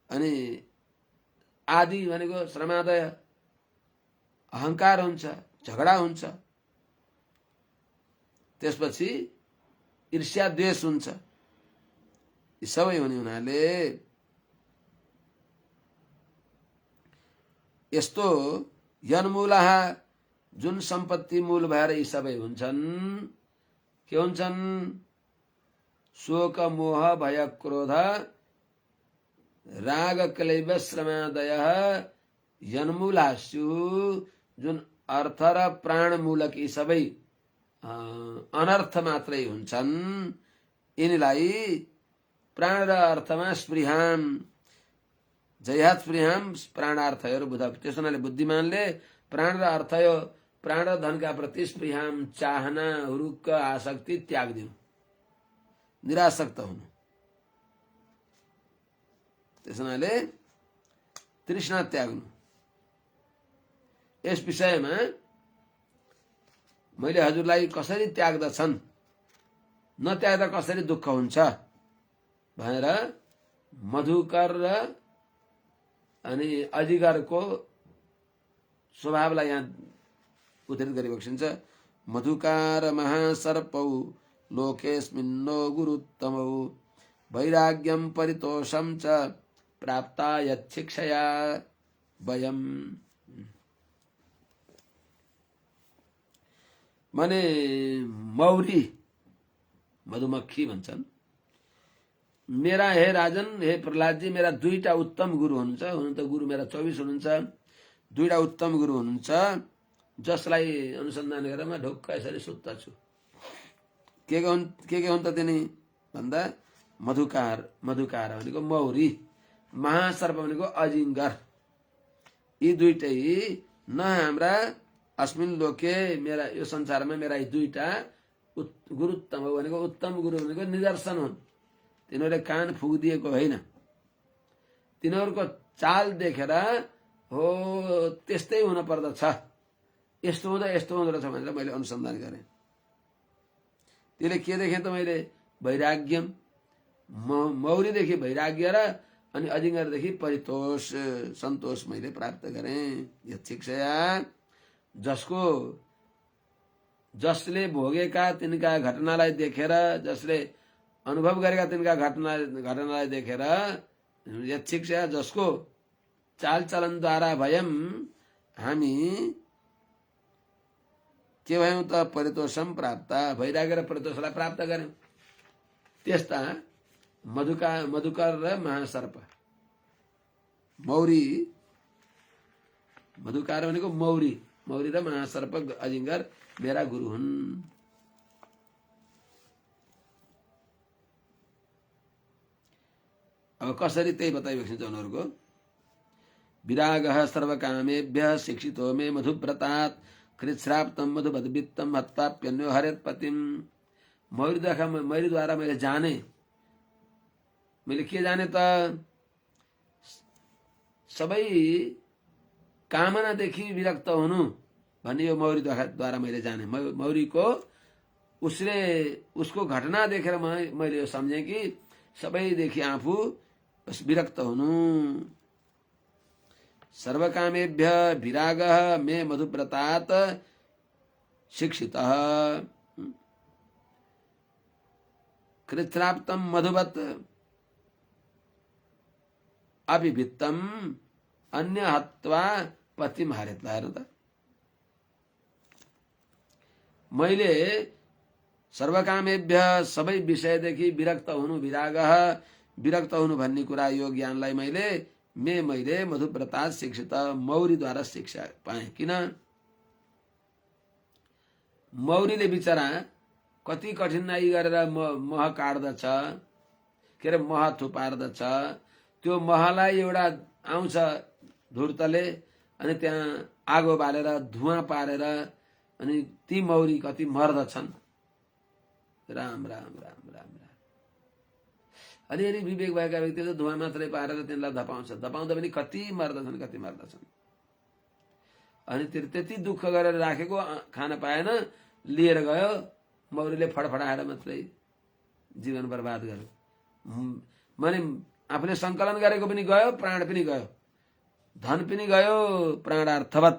अनि आदि भनेको श्रमादय, अहंकार हुन्छ, झगडा हुन्छ। त्यसपछि ईर्ष्या द्वेष हुन्छ। यी सबै हुने हुनाले यस्तो यन्मूलः, जुन सम्पत्ति मूल भएर यी सबै हुन्छन्, के हुन्छन्? शोक मोह भय क्रोध राग क्लैब श्रमादय यन्मूला स्युः, जुन अर्थ र प्राण मूलक यी सबै अनर्थ मात्रै हुन्छन्। यिनीलाई प्राण र अर्थमा स्पृहाम, जयात स्पृहाम, प्राणार्थहरू बुझ। त्यसो हुनाले बुद्धिमानले प्राण र अर्थ, प्राण र धनका प्रति स्पृहाम, चाहना, हुरुक्क, आसक्ति त्याग दिनु, निरासक्त हुनु। त्यसो हुनाले तृष्णा त्याग्नु। यस विषयमा मैले हजुरलाई कसरी त्याग्दछन्, नत्याग्दा कसरी दुःख हुन्छ भनेर मधुकर र अनि अजिगरको स्वभावलाई यहाँ उद्धृत गरिबक्सिन्छ। मधुकार महासर्पौ लोकेस्मिन्नो गुरुत्तमौ वैराग्यम परितोषम च प्राप्ता यच्छिक्षया वयम। माने मौरी, मधुमक्खी भन्छन्। मेरा हे राजन, हे प्रहलादजी, मेरा दुईटा उत्तम गुरु हुनुहुन्छ। हुनु त गुरु मेरा 24 हुनुहुन्छ। दुईटा उत्तम गुरु हुनुहुन्छ, जसलाई अनुसन्धान गरेर म ढुक्क यसरी सुत्ता छु। के हुन् त तिनी भन्दा मधुकार, मधुकार भनेको मौरी, महासर्प भनेको अजिङ्गर। यी दुईटै न हाम्रा अस्मिन लोके, मेरा यो संसारमा मेरा यी दुईटा गुरुत्तम भनेको, उत्तम गुरु भनेको निदर्शन हुन्। तिनीहरूले कान फुकिदिएको होइन। तिनीहरूको चाल देखेर हो त्यस्तै हुन पर्दछ, यस्तो हुँदा यस्तो हुँदो रहेछ भनेर मैले अनुसन्धान गरेँ। त्यसले के देखेँ त मैले? वैराग्यम, मौरीदेखि वैराग्य र अनि अजिङ्गरदेखि परितोष, सन्तोष मैले प्राप्त गरेँ। यच्छिक्षया, जसले भोगेका तिनका घटनालाई देखेर, जसले अनुभव गरेका तिनका घटनालाई देखेर, यच्छिक्षया, जसको चालचलनद्वारा भयम, हामी के भयौँ त? परितोषम प्राप्त, वैराग्य र परितोषलाई प्राप्त गर्यौँ। त्यस्ता मधुकर र महासर्प, मौरी, मधुकार भनेको मौरी, मौरी र महासर्प अजिङ्गर मेरा गुरु हुन्। अब कसरी त्यही बताइबक्सिन्छ उनीहरूको। विरागः सर्वकामेभ्यः शिक्षितो मे मधुव्रतात् कृच्छ्राप्तम मधुवद्वित्तम हत्वाप्यन्यो हरेत पतिम। मौरीद्वारा मैले जाने, मैले के जाने त? सबै कामनादेखि विरक्त हुनु भन्ने यो मौरीद्वारा मैले जाने। मौरीको उसको घटना देखेर मैले यो सम्झेँ कि सबैदेखि आफू विरक्त हुनु। सर्वकामेभ्य विरागः मे मधुव्रतात् शिक्षितः कृच्छ्राप्तम मधुवत् अभिभित्तम अन्य हत्वा पतिम हरेत। मैले सर्वकामेभ्य सबै विषयदेखि विरक्त हुनु, विरक्त हुनु भन्ने कुरा, यो ज्ञानलाई मैले मधुव्रता शिक्षित, मौरीद्वारा शिक्षा पाएँ। किन? मौरीले बिचरा कति कठिनाई गरेर मह काट्दछ, के अरे मह थुपार्दछ। त्यो महलाई एउटा आउँछ धुर्तले, अनि त्यहाँ आगो बालेर धुवाँ पारेर अनि ती मौरी कति मर्दछन्। राम राम राम राम राम। अलिअलि विवेक भएका व्यक्तिले धुवा मात्रै पारेर तिनीलाई धपाउँछ, धपाउँदा पनि कति मर्दछन्। अनि त्यति दुःख गरेर राखेको खान पाएन, लिएर गयो, मौरीले फडफडाएर मात्रै जीवन बर्बाद गर्यो। माने आफूले सङ्कलन गरेको पनि गयो, प्राण पनि गयो, धन पनि गयो, प्राणार्थवत,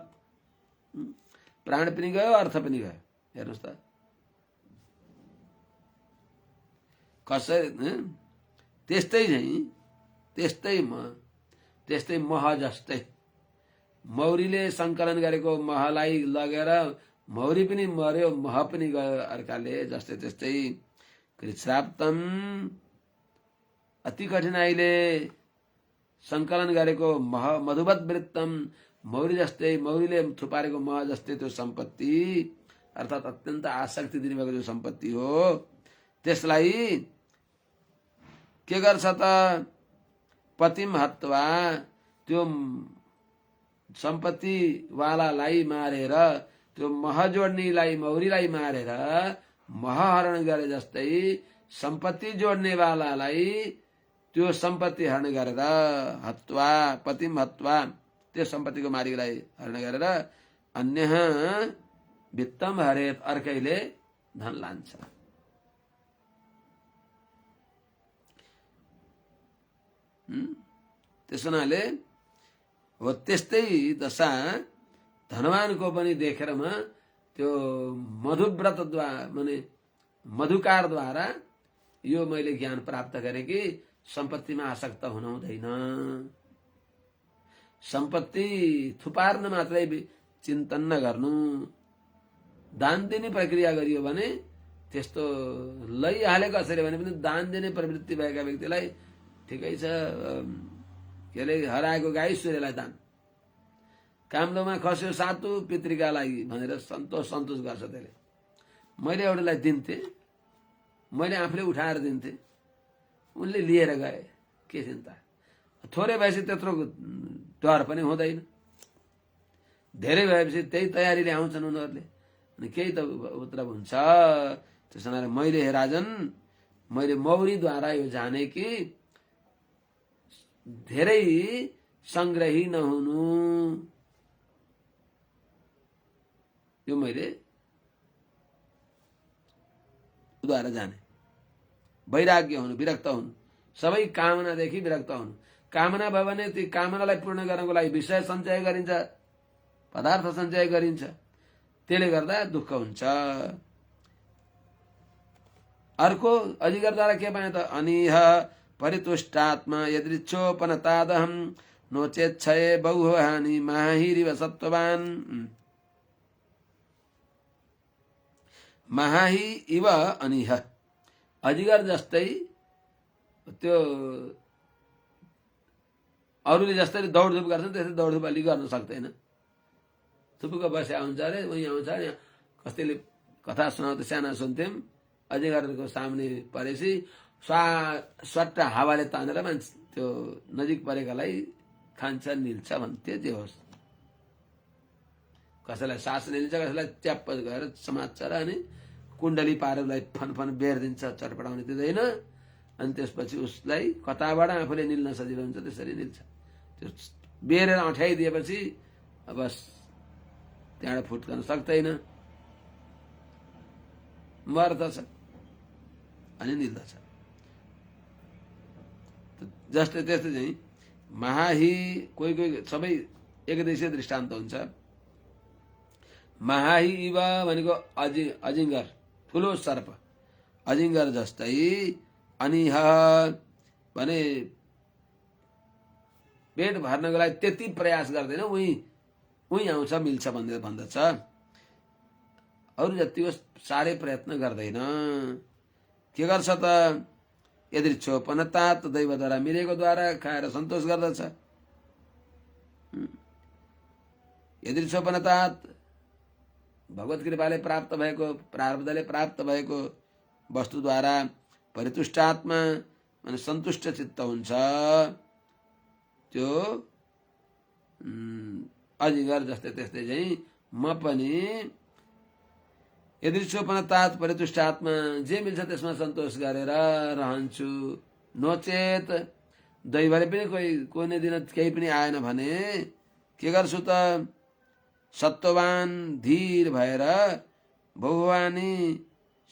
प्राण पनि गयो, अर्थ पनि गयो। हेर्नुहोस् त कसरी त्यस्तै मह जस्तै मौरीले सङ्कलन गरेको महलाई लगेर मौरी पनि मर्यो, मह पनि गयो अर्काले, जस्तै त्यस्तै कृच्छ्राप्तम अति कठिनाइले सङ्कलन गरेको मह मधुवत वृत्तम मौरी जस्तै, मौरीले थुपारेको मह जस्तै त्यो सम्पत्ति अर्थात् अत्यन्त आसक्ति दिनुभएको जो सम्पत्ति हो, त्यसलाई के गर्छ त पतिम हत्वा, त्यो सम्पत्ति वालालाई मारेर, त्यो मह जोड्नेलाई मौरीलाई मारेर मह हरण गरे जस्तै सम्पत्ति जोड्ने वालालाई त्यो सम्पत्ति हरण गरेर हत्वा पतिम हत्वा, त्यो सम्पत्तिको मालिकलाई हरण गरेर अन्य वित्तम हरेत, अर्कैले धन लान्छ। त्यसो हुनाले हो त्यस्तै दशा धनवानको पनि देखेर म त्यो मधुव्रतद्वारा माने मधुकारद्वारा यो मैले ज्ञान प्राप्त गरेँ कि सम्पत्तिमा आसक्त हुनु हुँदैन, सम्पत्ति थुपार्न मात्रै चिन्तन नगर्नु, दान दिने प्रक्रिया गरियो भने त्यस्तो लैहाले कसरी भने पनि दान दिने प्रवृत्ति भएका व्यक्तिलाई ठिकै छ, के अरे हराएको गाई सूर्यलाई दान, कामलोमा खस्यो सातु पितृका लागि भनेर सन्तोष गर्छ त्यसले। मैले एउटालाई दिन्थेँ, मैले आफूले उठाएर दिन्थेँ, उनले लिएर गए, के चिन्ता, थोरै भएपछि त्यत्रो डर पनि हुँदैन, धेरै भएपछि त्यही तयारीले आउँछन् उनीहरूले, अनि केही त मतलब हुन्छ। त्यसो भएर मैले हे राजन, मैले मौरीद्वारा यो जाने कि धेरै संग्रही नहुनु, यो मैले द्वारा जाने। वैराग्य हुनु, विरक्त हुनु, सबै कामनादेखि विरक्त हुनु। कामना भयो भने त्यो कामनालाई पूर्ण गर्नको लागि विषय सञ्चय गरिन्छ, पदार्थ सञ्चय गरिन्छ, त्यसले गर्दा दुःख हुन्छ। अर्को अजिगरद्वारा के पाए त अनिह परितुष्टात्मा यदृच्छोपनतादहं नोचेच्छये बहु हानि महाहिरिव सत्ववान। महाहि इव अनिह, अजिगर जस्तै त्यो अरूले जस्तै दौडधुप गर्छन् त्यस्तै दौडधुप अलि गर्न सक्दैन। थुपुको बस्या हुन्छ अरे, उहीँ आउँछ, कस्तैले कथा सुनाउँदा साना सुन्थ्यौँ, अजिगरको सामने परेपछि स्वाट्ट हावाले तानेर मान्छे त्यो नजिक परेकालाई खान्छ, निल्छ भन्थे। जे होस्, कसैलाई सास निल्छ, कसैलाई च्याप्प गएर समात्छ र अनि कुण्डली पारेलाई फनफन बेरिदिन्छ, चटपटाउने दिँदैन। अनि त्यसपछि उसलाई कताबाट आफूले निल्न सजिलो हुन्छ त्यसरी निल्छ। त्यो बेरेर अँठ्याइदिएपछि बस त्यहाँबाट फुट्कन सक्दैन, मर्दछ अनि निल्दछ। जस्तै त्यस्तै चाहिँ महाहि, कोही सबै एकदेशीय दृष्टान्त हुन्छ। महाहि इव भनेको अजिङ्गर, ठुलो सर्प, अजिङ्गर जस्तै। अनिह भने पेट भर्नको लागि त्यति प्रयास गर्दैन, उही आउँछ, मिल्छ भनेर भन्दछ। अरू जतिको साह्रै प्रयत्न गर्दैन। के गर्छ त यदृच्छोपनतात, दैवद्वारा मिलेकोद्वारा खाएर सन्तोष गर्दछ। यदृच्छोपनतात भगवत कृपाले प्राप्त भएको, प्रारब्धले प्राप्त भएको वस्तुद्वारा परितुष्टात्मा माने सन्तुष्ट चित्त हुन्छ। त्यो अजिगर जस्तै त्यस्तै चाहिँ म पनि यदृच्छोपनतात परितुष्टात्मा, जे मिल्छ त्यसमा सन्तोष गरेर रहन्छु। नोचेत दैवले पनि कुनै दिन केही पनि आएन भने के गर्छु त सत्ववान धीर भएर बहुवानी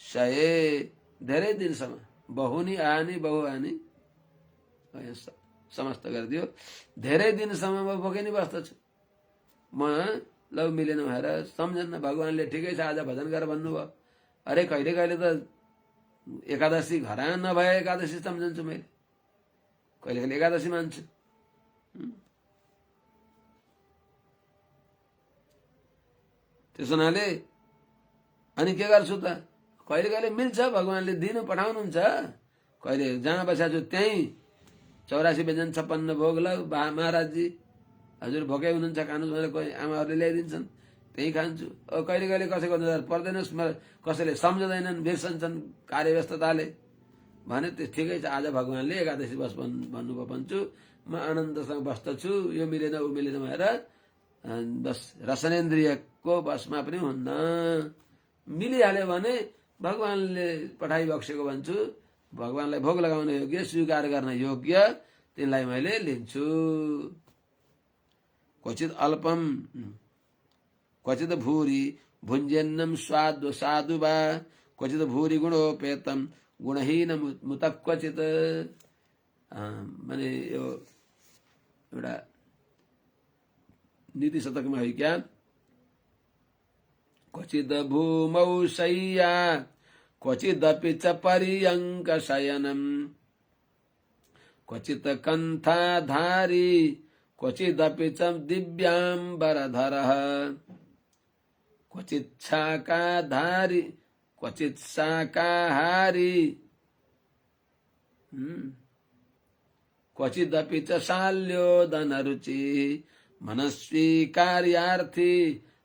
सय धेरै दिनसम्म बहुनी आनी बहुवानी समस्त गरिदियो धेरै दिनसम्म म भोकै नै बस्दछु म लौ मिलेन भएर सम्झन्न भगवानले ठिकै छ आज भजन गर भन्नुभयो अरे कहिले कहिले त एकादशी घरा नभए एकादशी सम्झन्छु मैले कहिले कहिले एकादशी मान्छु त्यसो हुनाले अनि के गर्छु त कहिले कहिले मिल्छ भगवानले दिनु पठाउनुहुन्छ कहिले जहाँ बसेको छु त्यहीँ 84 व्यञ्जन 56 भोग ल महाराजजी हजुर भोकै हुनुहुन्छ खानुहोस् भनेर कोही आमाहरूले ल्याइदिन्छन् त्यही खान्छु कहिले कहिले कसैको नजर पर्दैन कसैले सम्झँदैनन् बिर्सन्छन् कार्यव्यस्तताले भने ठिकै छ आज भगवानले एकादशी बस भन्नुभयो भन्छु म आनन्दसँग बस्दछु यो मिलेन ऊ मिलेन भएर बस रसनेन्द्रियको बसमा पनि हुन्न मिलिहाल्यो भने भगवानले पठाइ बक्सेको भन्छु भगवानलाई भोग लगाउन योग्य स्वीकार गर्न योग्य तिनलाई मैले लिन्छु क्वचित अल्पम क्वचित भूरि भुञ्जेन्नम स्वाद साधु वा क्वचित भूरि गुणोपेतम गुणहीन मुत क्वचित माने यो एउटा नीति शतकमा हो क्या क्वचित भूमौ शय्या क्वचिदपि च पर्यङ्क शयनम क्वचित कन्थाधारी क्वचिदपि च दिव्याम्बरधरः क्वचित् शाकाधारी क्वचित् शाकाहारी क्वचिदपि च शाल्योदनरुचि मनस्वी कार्यार्थी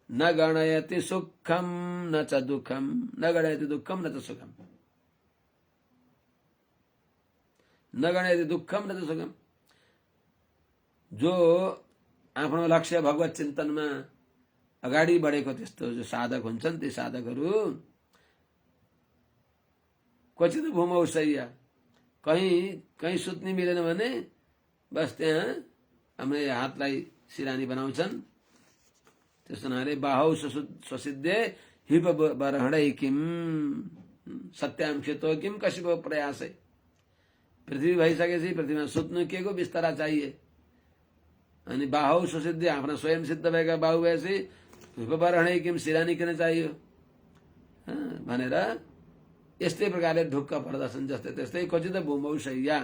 न गणयति सुखम न च दुखम न गणयति दुखम न च सुखम न गणयति दुखम न च सुखम जो आफ्नो लक्ष्य भगवत चिन्तनमा अगाडि बढेको त्यस्तो जो साधक हुन्छन् ती साधकहरू क्वचित भूमौ शय्या कहीं सुत्नी मिलेन भने बस त्यहाँ हाम्रो हातलाई सिरानी बनाउँछन् त्यस हुनाले बाहौ स्वसिद्धे हिप बरहडै किम सत्याम खेतो किम कसिबो प्रयासै पृथ्वी भइसकेपछि पृथ्वीमा सुत्नु के को बिस्तारा चाहिए अनि बाहु सुसिद्धि आफ्ना स्वयं सिद्ध भएका बाहु भएपछि हिप बरहडै किम सिरानी किन चाहियो भनेर यस्तै प्रकारले ढुक्क पर्दछन् जस्तै त्यस्तै क्वचित भूमौ शय्या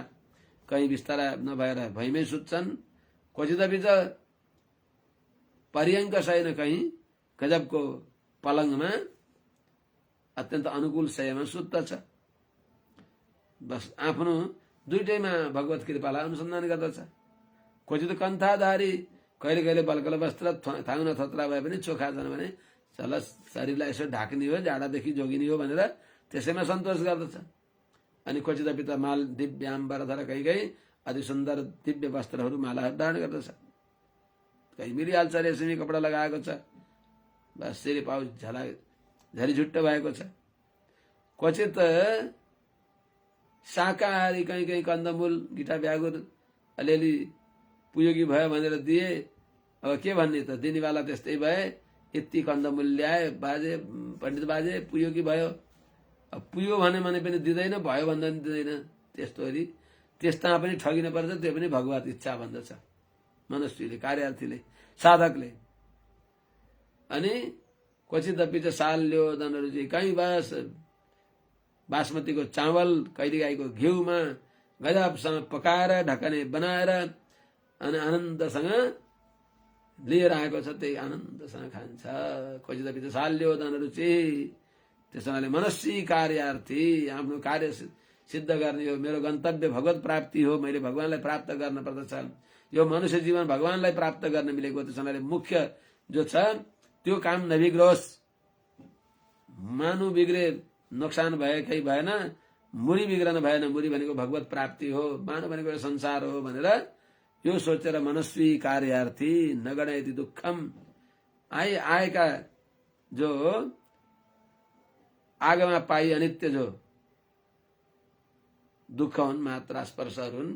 कहीँ बिस्तारा नभएर भैमै सुत्छन् क्वचित बिच पर्यङ्क शयन कहीँ गजबको पलङमा अत्यन्त अनुकूल शयमा सुत्दछ बस आफ्नो दुईटैमा भगवत कृपालाई अनुसन्धान गर्दछ क्वचित कन्थाधारी कहिले कहिले बल्कल वस्त्र थाङ्ना थत्रा भए पनि चोखा छन् भने चल शरीरलाई यसो ढाक्ने हो जाडादेखि जोगिने हो भनेर त्यसैमा सन्तोष गर्दछ अनि क्वचित त माल दिव्याम्बरधर कहीँ अति सुन्दर दिव्य वस्त्रहरू मालाहरू धारण गर्दछ कहीँ मिलिहाल्छ रेशमी कपडा लगाएको छ बस सिरे पाउ झरीझुट्ट भएको छ क्वचित शाकाहारी कहीँ कन्दमूल गिटा ब्यागुर अलिअलि उपयोगी भयो भनेर दिए अब के भन्ने त दिनेवाला त्यस्तै भए यति कन्दमूल ल्याए बाजे पण्डित बाजे उपयोगी भयो अब पुयो भने पनि दिँदैन भयो भन्दा पनि दिँदैन त्यस्तोरी त्यस्ता पनि ठगिन पर्छ त्यो पनि भगवत इच्छा भन्दछ मनस्वीले कार्यार्थीले साधकले अनि क्वचित पिछ साल्यो दनहरू चाहिँ कहीँ बासमतीको चावल कहिले गाईको घिउमा गजबसँग पकाएर ढकने बनाएर अनि आनन्दसँग लिएर आएको छ त्यही आनन्दसँग खान्छ क्वचित पिछ साल्यो दनहरू चाहिँ त्यसैले मनस्वी कार्यार्थी आफ्नो कार्य सिद्ध गर्ने हो मेरो गन्तव्य भगवत प्राप्ति हो मैले भगवानलाई प्राप्त गर्न पर्दछ यो मनुष्य जीवन भगवानलाई प्राप्त गर्न मिलेको त्यसैले मुख्य जो छ त्यो काम नबिग्रोस् मानु बिग्रे नोक्सान भएकै भएन मुरी बिग्रन भएन मुरी भनेको भगवत प्राप्ति हो मानु भनेको संसार हो भनेर यो सोचेर मनस्वी कार्यार्थी नगणयति दुःखम आएका जो आगमा पाई अनित्य जो दुःख हुन्, मात्रा स्पर्शहरू हुन्,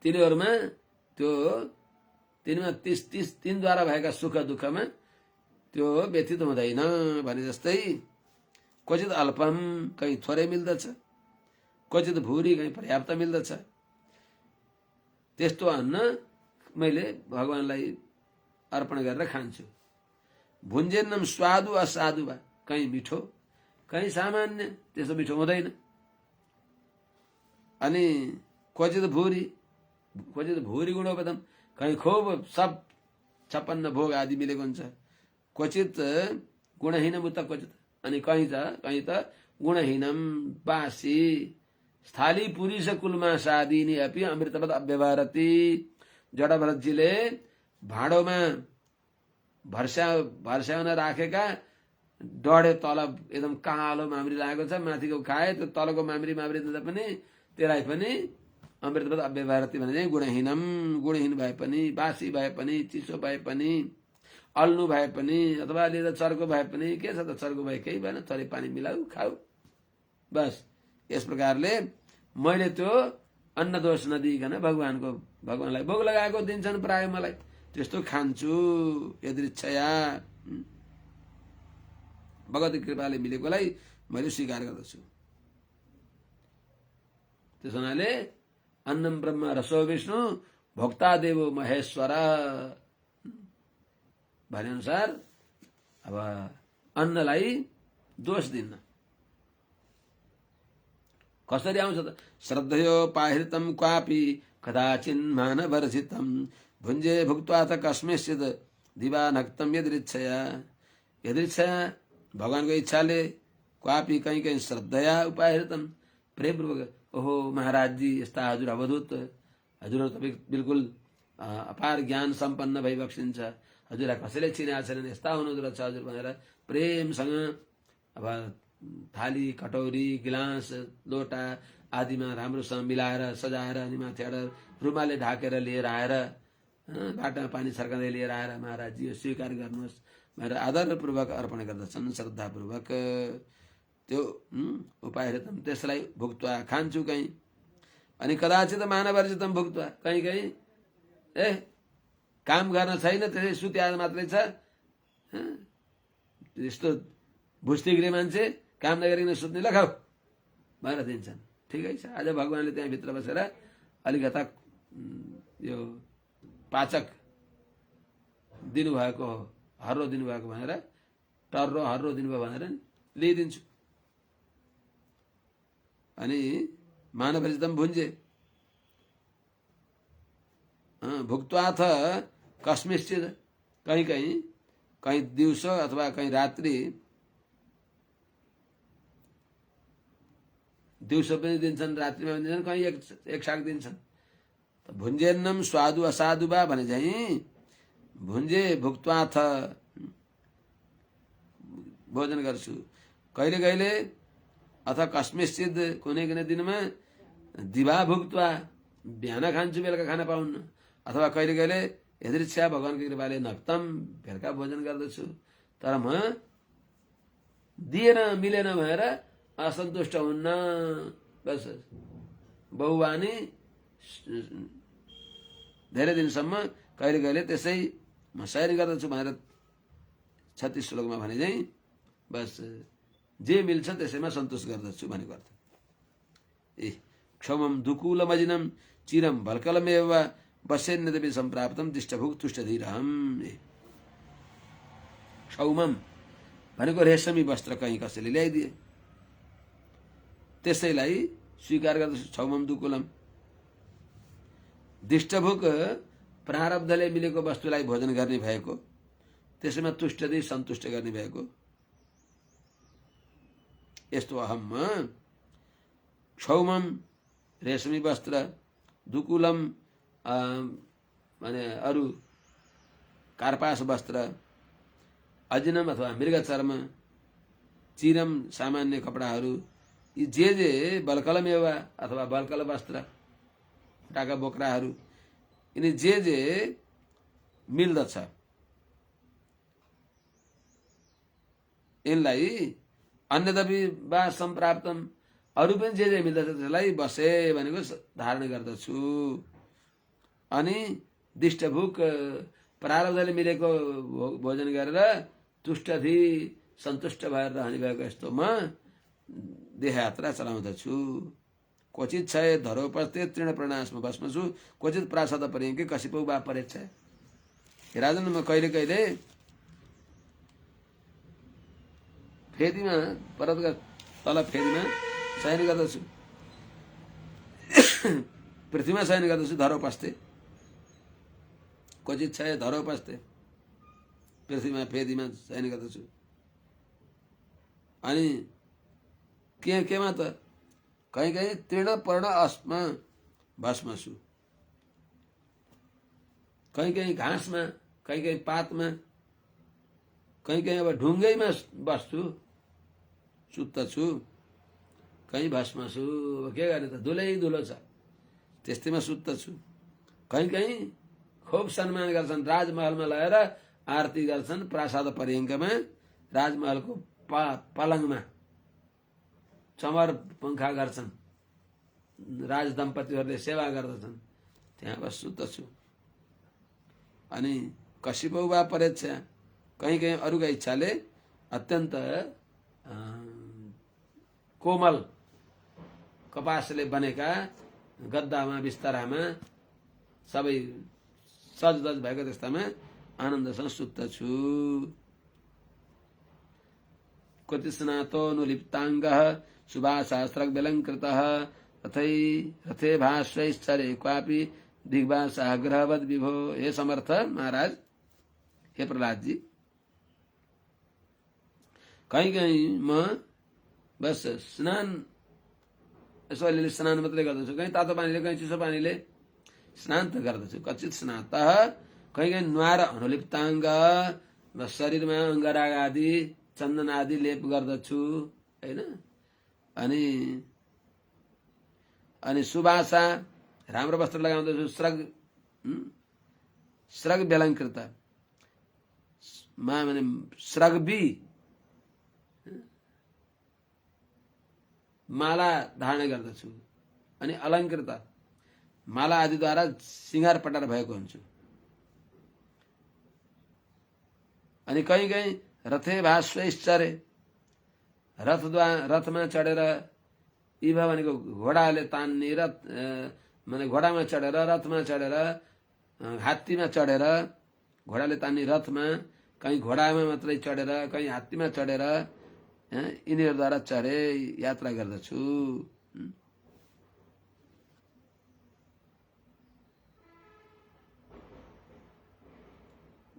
तिनीहरूमा त्यो तिनद्वारा भएका सुख दुःखमा त्यो व्यतीत हुँदैन भने जस्तै क्वचित अल्पम, कहीँ थोरै मिल्दछ, क्वचित भूरि, कहीँ पर्याप्त मिल्दछ। त्यस्तो अन्न मैले भगवानलाई अर्पण गरेर खान्छु। भुन्जेन्नम स्वादु असाधु वा, कहीँ मिठो कहीँ सामान्य, त्यस्तो मिठो हुँदैन। अनि क्वचित भूरि गुणोपदम, कहीँ खूब सब 56 भोग आदि मिलेको हुन्छ। क्वचित गुणहीनम उत क्वचित, अनि कहीँ त गुणहीनम बासी। स्थाली पुरी से कुलमा सादिनी अपि अमृतवत अव्यवहारती। जडा भरतजीले भाँडोमा भर्स्याउन राखेका डढे तल एकदम कालो माम्री लागेको छ, माथिको खाए त्यो तलको माम्री दिँदा पनि त्यसलाई पनि अमृतवत अव्यवहारती भने चाहिँ गुणहीन भए पनि, बासी भए पनि, चिसो भए पनि, अल्नु भए पनि, अथवा अलि त चर्को भए पनि, के छ त चर्को भए केही भएन, थोरै पानी मिलाऊ खाऊ बस। यस प्रकारले मैले त्यो अन्न दोष नदिइकन भगवानलाई भोग लगाएको दिन्छन् प्राय मलाई, त्यस्तो खान्छु यदृच्छया। भगवती कृपाले मिलेकोलाई मैले स्वीकार गर्दछु। त्यस हुनाले अन्नम ब्रह्म रसो विष्णु भोक्ता देवो महेश्वर भने अनुसार अब अन्नलाई दोष दिन्न। कसरी आउँछ त? श्रद्धयोपाहृतं क्वापि कदाचिन् मानवर्जितं भुञ्जे भुक्त्वा त कस्मिंश्चित् दिवा नक्तं यदृच्छया। भगवानको इच्छाले, क्वापि कहीँ कहीँ श्रद्धया उपाहृतं, प्रेमपूर्वक, ओहो महाराज जी यस्ता हजुर अवधूत, हजुरहरू त बिल्कुल अपार ज्ञान सम्पन्न भई बक्सिन्छ, हजुरलाई कसैले चिनेका छैनन्, यस्ता हुनुहुँदो रहेछ हजुर भनेर प्रेमसँग अब थाली, कटौरी, गिलास, लोटा आदिमा राम्रोसँग मिलाएर सजाएर अनि माथिबाट रुमालले ढाकेर लिएर आएर बाटामा पानी छर्काउँदै लिएर आएर महाराज जी स्वीकार गर्नुहोस् भनेर आदरपूर्वक अर्पण गर्दछन्, श्रद्धापूर्वक। त्यो उपायतम त्यसलाई भुक्त्वा खान्छु कहीँ, अनि कदाचित मानवर्जितम भुक्त्वा, कहीँ कहीँ काम गर्न छैन, त्यसै सुत्याएर मात्रै छ, यस्तो भुस्तिग्रे मान्छे काम नगरिकन सुत्ने, ल खाऊ भनेर दिन्छन्। ठिकै छ, आज भगवानले त्यहाँभित्र बसेर अलिकता यो पाचक दिनुभएको हो, हर्रो दिनुभएको भनेर, टर्रो हर्रो दिनुभयो भनेर लिइदिन्छु। अनि मानवरितम भुन्जे भुक्त्वाथ कस्मिंश्चित्, कहीँ दिउँसो अथवा कहीँ रात्रि, दिउँसो पनि दिन्छन्, रात्रिमा पनि दिन्छन्, कहीँ एकसाथ दिन्छन्। भुन्जेन्नम स्वादु असाधु बा भने चाहिँ भुन्जे भुक्त्वाथ भोजन गर्छु, कहिले कहिले अथवा कस्मिंश्चित् कुनै दिनमा दिवा भुक्त्वा, बिहान खान्छु बेलुका खान पाउन्न, अथवा कहिले कहिले यदृच्छा भगवानको कृपाले नक्तम बेलुका भोजन गर्दछु। तर म दिएन मिलेन भनेर असन्तुष्ट हुन्न। बस बहुवानी धेरै दिनसम्म कहिले कहिले त्यसै म सयरी गर्दछु भनेर 36 श्लोकमा भने चाहिँ बस जे मिल्छ त्यसैमा सन्तोष गर्दछु भनेको अर्थ। क्षमम दुकूलमजिनम चिरम भल्कलमेव बसेन्यदपि सम्प्राप्तम दिष्टभुक तुष्टधीरहम। क्षौमम भनेको रेशमी वस्त्र कहीँ कसैले ल्याइदिए, त्यसैलाई स्वीकार गर्दछु। क्षौमम दुकूलम, दिष्टभुक प्रारब्धले मिलेको वस्तुलाई भोजन गर्ने भएको, त्यसैमा तुष्टधीर सन्तुष्ट गर्ने भएको यस्तो अहम। क्षौमम रेशमी वस्त्र, दुकुलम माने अरू कार्पास वस्त्र, अजिनम अथवा मृग चर्म, चिरम सामान्य कपडाहरू, यी जे बल्कलमेवा अथवा बल्कल वस्त्र, खुट्टाका बोक्राहरू, यिनी जे मिल्दछ यिनलाई अन्यदपि वा सम्प्राप्तम, अरू पनि जे मिल्दछ त्यसलाई बसे भनेको धारण गर्दछु। अनि दिष्टभुक प्रारब्धले मिलेको भोजन गरेर तुष्टथी सन्तुष्ट भएर रहने भएको यस्तो म देहयात्रा चलाउँदछु। क्वचित छ धरोपस्थे तृण प्रणाशमा बस्मछु क्वचित प्रासाद पर्यङ्के कसिपौ वा परेछ। राजन म कहिले कहिले फेदीमा पर्वतका तल फेदीमा शयन गर्दछु, पृथ्वीमा शयन गर्दछु धरोपस्थे। क्वचित छ धरोपस्थे पृथ्वीमा फेदीमा शयन गर्दछु। अनि केमा त कहीँ कहीँ तृण पर्ण अस्मा भस्मसु, कहीँ कहीँ घाँसमा, कहीँ कहीँ पातमा, कहीँ कहीँ अब ढुङ्गैमा बस्छु सुत्दछु, कहीँ भस्मसु। अब के गर्ने त धुलै धुलो छ त्यस्तैमा सुत्दछु। कहीँ कहीँ खुब सम्मान गर्छन्, राजमहलमा लगेर आरती गर्छन्, प्रासाद पर्यङ्कमा राजमहलको पलङमा चमर पंखा गर्छन्, राजदम्पतिहरूले सेवा गर्दछन्, त्यहाँ बस सुत्दछु। अनि कसिपौ वा परेच्छा, कहीँ कहीँ अरूका इच्छाले अत्यन्त कोमल कपासले बनेका गद्दामा बिस्तारामा सबै सजधज भएको त्यस्तामा आनन्दसँग सुत्दछु। क्वचिस्नातो नुलिप्ताङ्गः सुभाशास्त्रग्व्यलङ्कृतः रथे भाष्वैश्चरे क्वापि दिग्भाषा ग्रहवद विभो। हे समर्थ महाराज, हे प्रहलाद जी, कहीँ कहीँ म बस स्नान यसो अलिअलि स्नान मात्रै गर्दछु, कहीँ तातो पानीले कहीँ चिसो पानीले स्नान त गर्दछु। क्वचित स्नातः, कहीँ कहीँ नुहाएर अनुलिप्ताङ्ग शरीरमा अङ्गराग आदि चन्दन आदि लेप गर्दछु हैन। अनि सुभाषा राम्रो वस्त्र लगाउँदछु। श्रग व्यलङ्कृत माने श्रगबी माला धारण गर्दछु। अनि अलङ्कृत माला आदिद्वारा सिंगार पटार भएको हुन्छु। अनि कहीँ कहीँ रथे भाष्वैश्चरे, रथमा चढेर, इभ भनेको घोडाले तान्ने, रथ माने घोडामा चढेर, रथमा चढेर, हात्तीमा चढेर, घोडाले तान्ने रथमा, कहीँ घोडामा मात्रै चढेर, कहीँ हात्तीमा चढेर यिनीहरूद्वारा चढे यात्रा गर्दछु।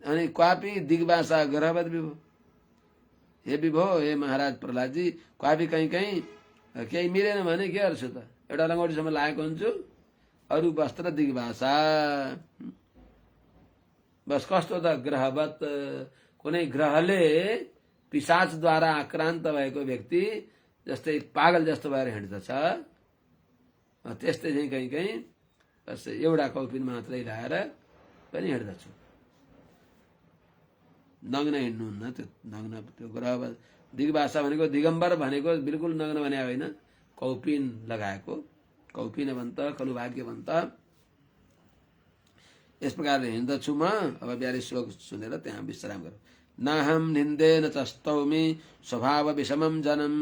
अनि क्वापी दिग्भाषा ग्रहवद विभो, हे विभो, हे महाराज प्रहलादजी, क्वापी कहीँ कहीँ केही मिलेन भने के गर्छु त, एउटा लङ्गोटीसम्म लागेको हुन्छु, अरू वस्त्र दिग्भाषा। बस कस्तो त ग्रहवत, कुनै ग्रहले पिशाचद्वारा आक्रान्त भएको व्यक्ति जस्तै पागल जस्तो भएर हिँड्दछ त्यस्तै चाहिँ कहीँ कहीँ बस एउटा कौपिन मात्रै लाएर पनि हिँड्दछु। नग्न हिँड्नुहुन्न, त्यो नग्न त्यो ग्रह दिग्भाषा भनेको दिगम्बर भनेको बिल्कुल नग्न भने होइन, कौपिन लगाएको, कौपिनवन्त खलुभाग्यवन्त। यस प्रकारले हिँड्दछु म। अब 42 श्लोक सुनेर त्यहाँ विश्राम गरौँ। नाहम निन्देन च स्तौमि स्वभाव विषमं जनम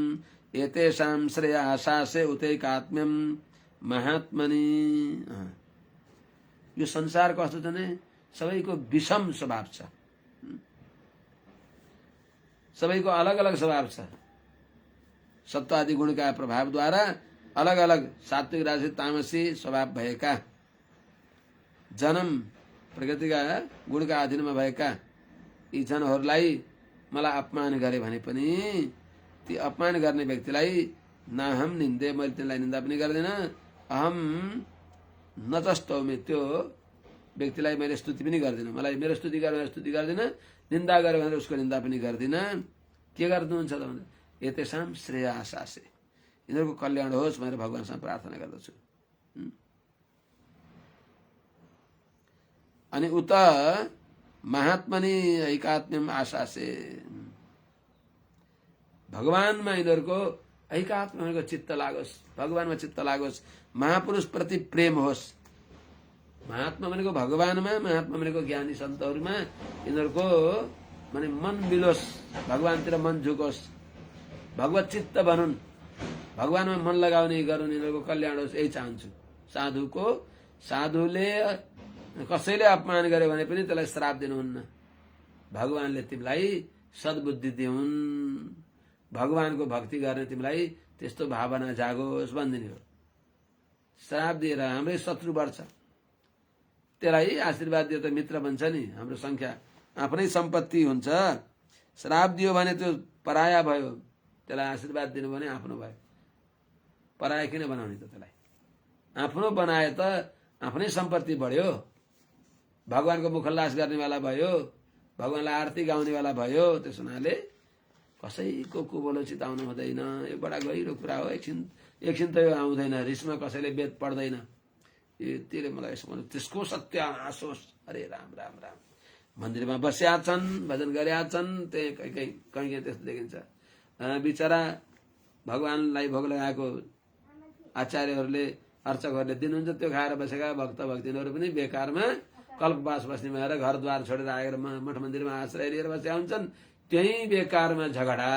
एतेषां श्रेयाशासे उतैकात्म्यं महात्मनि। यो संसार कस्तो छ भने सबैको विषम स्वभाव छ, सबैको अलग अलग स्वभाव छ। सत्व आदि गुणका प्रभावद्वारा अलग अलग सात्विक राजसिक तामसी स्वभाव भएका, जन्म प्रकृतिका गुणका अधीनमा भएका यी जनहरूलाई मलाई अपमान गरे भने पनि ती अपमान गर्ने व्यक्तिलाई नाहम निन्दे, मैले तिनलाई निन्दा पनि गर्दिन। अहम नचस्तौमे, त्यो व्यक्तिलाई मैले स्तुति पनि गर्दिन। मलाई मेरो स्तुति गरेर स्तुति गर्दिन, निन्दा गरे भनेर उसको निन्दा पनि गर्दिन। के गर्नुहुन्छ त भन्दा एतेषां श्रेयाशासे, यिनीहरूको कल्याण होस् भनेर भगवानसँग प्रार्थना गर्दछु। अनि उत महात्मनि ऐकात्म्यम आशासे, भगवानमा यिनीहरूको ऐकात्मको चित्त लागोस्, भगवानमा चित्त लागोस्, महापुरुष प्रति प्रेम होस्। महात्मा भनेको भगवानमा, महात्मा भनेको ज्ञानी सन्तहरूमा यिनीहरूको माने मन मिलोस्, भगवानतिर मन झुकोस्, भगवत चित्त बनुन्, भगवानमा मन लगाउने गरून्, यिनीहरूको कल्याण होस्, यही चाहन्छु। साधुले कसैले अपमान गर्यो भने पनि त्यसलाई श्राप दिनुहुन्न। भगवानले तिमीलाई सद्बुद्धि दिउन्, भगवानको भक्ति गर्ने तिमीलाई त्यस्तो भावना जागोस् भनिदिने हो। श्राप दिएर हाम्रै शत्रु बढ्छ, त्यसलाई आशीर्वाद दियो त मित्र बन्छ नि। हाम्रो संख्या आफ्नै सम्पत्ति हुन्छ, श्राप दियो भने त्यो पराया भयो, त्यसलाई आशीर्वाद दिनु भने आफ्नो भयो। पराया किन बनाउने त? त्यसलाई आफ्नो बनाए त आफ्नै सम्पत्ति बढ्यो, भगवानको मुखल्लास गर्नेवाला भयो, भगवानलाई आरती गाउनेवाला भयो। त्यस हुनाले कसैको कुबोलो चिताउनु हुँदैन। यो बडा गहिरो कुरा हो। एकछिन त यो आउँदैन, रिसमा कसैले वेद पढ्दैन। त्यसले मलाई यसो भन्नु, त्यसको सत्यानाश होस्। अरे राम राम राम। मन्दिरमा बस्या छन्, भजन गरेका छन्, त्यही कहीँ त्यस्तो देखिन्छ। बिचरा भगवानलाई भोग लगाएको आचार्यहरूले, अर्चकहरूले दिनुहुन्छ, त्यो खाएर बसेका भक्त भक्तिनीहरू पनि बेकारमा कल्पवास बस्ने भएर घरद्वार छोडेर आएर मठ मन्दिरमा आश्रय लिएर बसेका हुन्छन्। त्यही बेकारमा झगडा।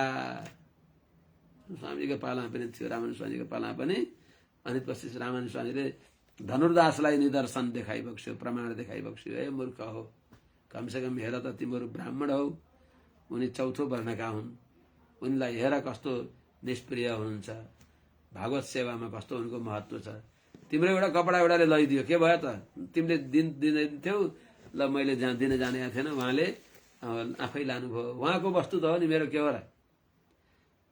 स्वामीको पालामा पनि थियो, रामानन्द स्वामीको पालामा पनि। अनि पछि रामानन्द स्वामीले धनुर्दासलाई निदर्शन देखाइबक्स्यो, प्रमाण देखाइबक्स्यो। ए मूर्ख हो, कमसेकम हेर त तिमीहरू ब्राह्मण हौ, उनी चौथो वर्णका हुन्, उनलाई हेर कस्तो निष्प्रिय हुनुहुन्छ, भागवत सेवामा कस्तो उनको महत्व छ। तिम्रो एउटा कपडा एउटाले लैदियो, के भयो त? तिमीले दिन्थ्यौ, ल मैले जहाँ दिन जाने थिएन, उहाँले आफै लानुभयो। उहाँको वस्तु त हो नि, मेरो के हो र?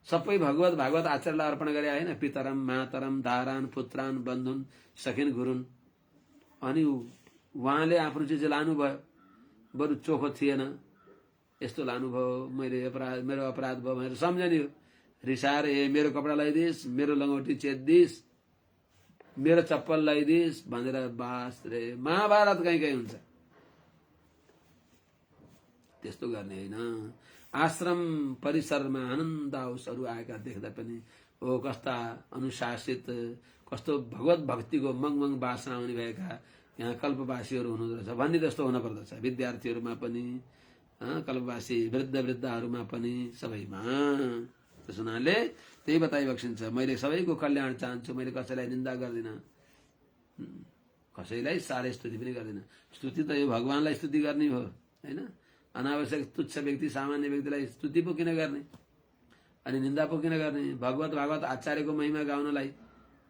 सबै भागवत आचार्यलाई अर्पण गरे होइन। पितरम मातरम दारान पुत्रान बन्धुन सखिन गुरुन। अनि उहाँले आफ्नो चिज लानुभयो, बरु चोखो थिएन, यस्तो लानुभयो, मेरो अपराध भयो भनेर सम्झने हो। रिसाएर मेरो कपडा लगाइदिस्, मेरो लङ्गोटी चेद्दिस्, मेरो चप्पल लगाइदिस् भनेर बास रे। महाभारत कहीँ हुन्छ। त्यस्तो गर्ने होइन। आश्रम परिसरमा आनन्द आउसहरू आएका देख्दा पनि ओ कस्ता अनुशासित, कस्तो भगवत भक्तिको मङमङ बासना हुने भएका यहाँ कल्पवासीहरू हुनुहुँदो रहेछ भन्ने जस्तो हुन पर्दछ। विद्यार्थीहरूमा पनि, कल्पवासी वृद्धहरूमा पनि, सबैमा। त्यस हुनाले त्यही बताइबक्सिन्छ, मैले सबैको कल्याण चाहन्छु, मैले कसैलाई निन्दा गर्दिनँ, कसैलाई साह्रै स्तुति पनि गर्दिनँ। स्तुति त यो भगवानलाई स्तुति गर्ने हो होइन। अनावश्यक तुच्छ व्यक्ति, सामान्य व्यक्तिलाई स्तुति पो किन गर्ने, अनि निन्दा पो किन गर्ने? भागवत आचार्यको महिमा गाउनलाई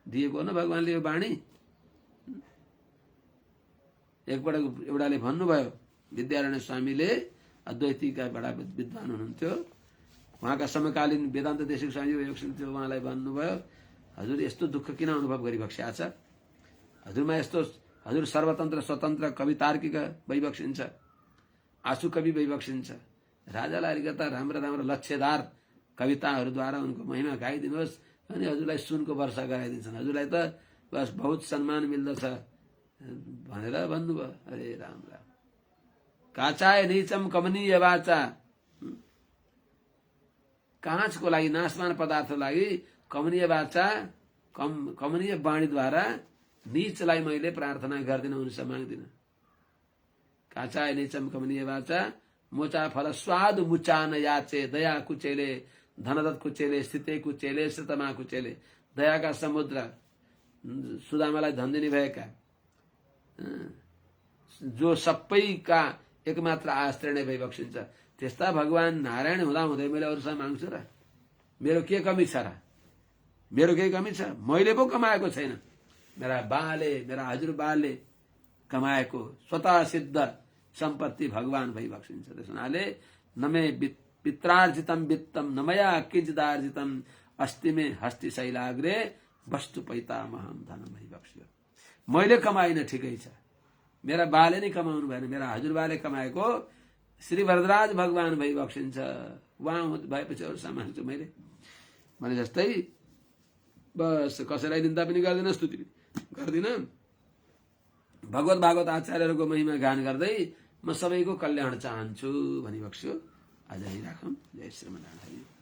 दिएको हो न भगवानले यो बाणी। एकपल्ट एउटाले भन्नुभयो, विद्यारण्य स्वामीले, अद्वैतीका बडा विद्वान हुनुहुन्थ्यो, उहाँका समकालीन वेदान्त देशिक स्वामी थियो, उहाँलाई भन्नुभयो, हजुर यस्तो दुःख किन अनुभव गरिबक्सिया छ? हजुरमा यस्तो, हजुर सर्वतन्त्र स्वतन्त्र कवि तार्किक भइबक्सिन्छ, आँसु कवि भइबक्सिन्छ। राजालाई अलिकता राम्रा लक्ष्यदार कविताहरूद्वारा उनको महिमा गाइदिनुहोस्, अनि हजुरलाई सुनको वर्षा गराइदिन्छन्, हजुरलाई त बस बहुत सम्मान मिल्दछ भनेर भन्नुभयो। अरे राम राम। काचाय नीचम कमनीय वाचा। काँचको लागि, नाशमान पदार्थको लागि कमनीय वाचा, कमनीय वाणीद्वारा नीचलाई मैले प्रार्थना गर्दिनँ, उनसे माग्दिनँ। काचाय नीचम कमनीय वाचा, मोचा फल स्वाद मुचान याचे, दया कुचेले धनदत्त कुचेले, स्थिते कुचेले, श्रुतमा कुचेले। दयाका समुद्र, सुदामालाई धन दिने भएका, जो सबैका एकमात्र आश्रय नै भइबक्सिन्छ, त्यस्ता भगवान नारायण हुँदै मैले अरूसँग माग्छु र? मेरो के कमी छ र? मेरो केही कमी छ? मैले पो कमाएको छैन, मेरा बाले, मेरा हजुरबाले कमाएको स्वतः सिद्ध सम्पत्ति भगवान भइबक्सिन्छ। त्यस हुनाले नमे पित्रार्जितम वित्तम नमया किंचिदार्जितम अस्ति मे हस्ति शैलाग्रे वस्तु पैतामहम धनम भइबक्स्यो। मैले कमाइन ठिकै छ, मेरा बाले नै कमाउनु भएन, मेरा हजुरबाले कमाएको श्री वरदराज भगवान भइबक्सिन्छ। उहाँ भएपछि अरू सामान छु मैले भने जस्तै। बस कसैलाई निन्दा पनि गर्दिनँ, स्तुति पनि गर्दिनँ। भागवत आचार्यहरूको महिमा गान गर्दै म सबैको कल्याण चाहन्छु भनिबक्स्यो। आज यही राखौँ। जय श्रीमन्नारायण।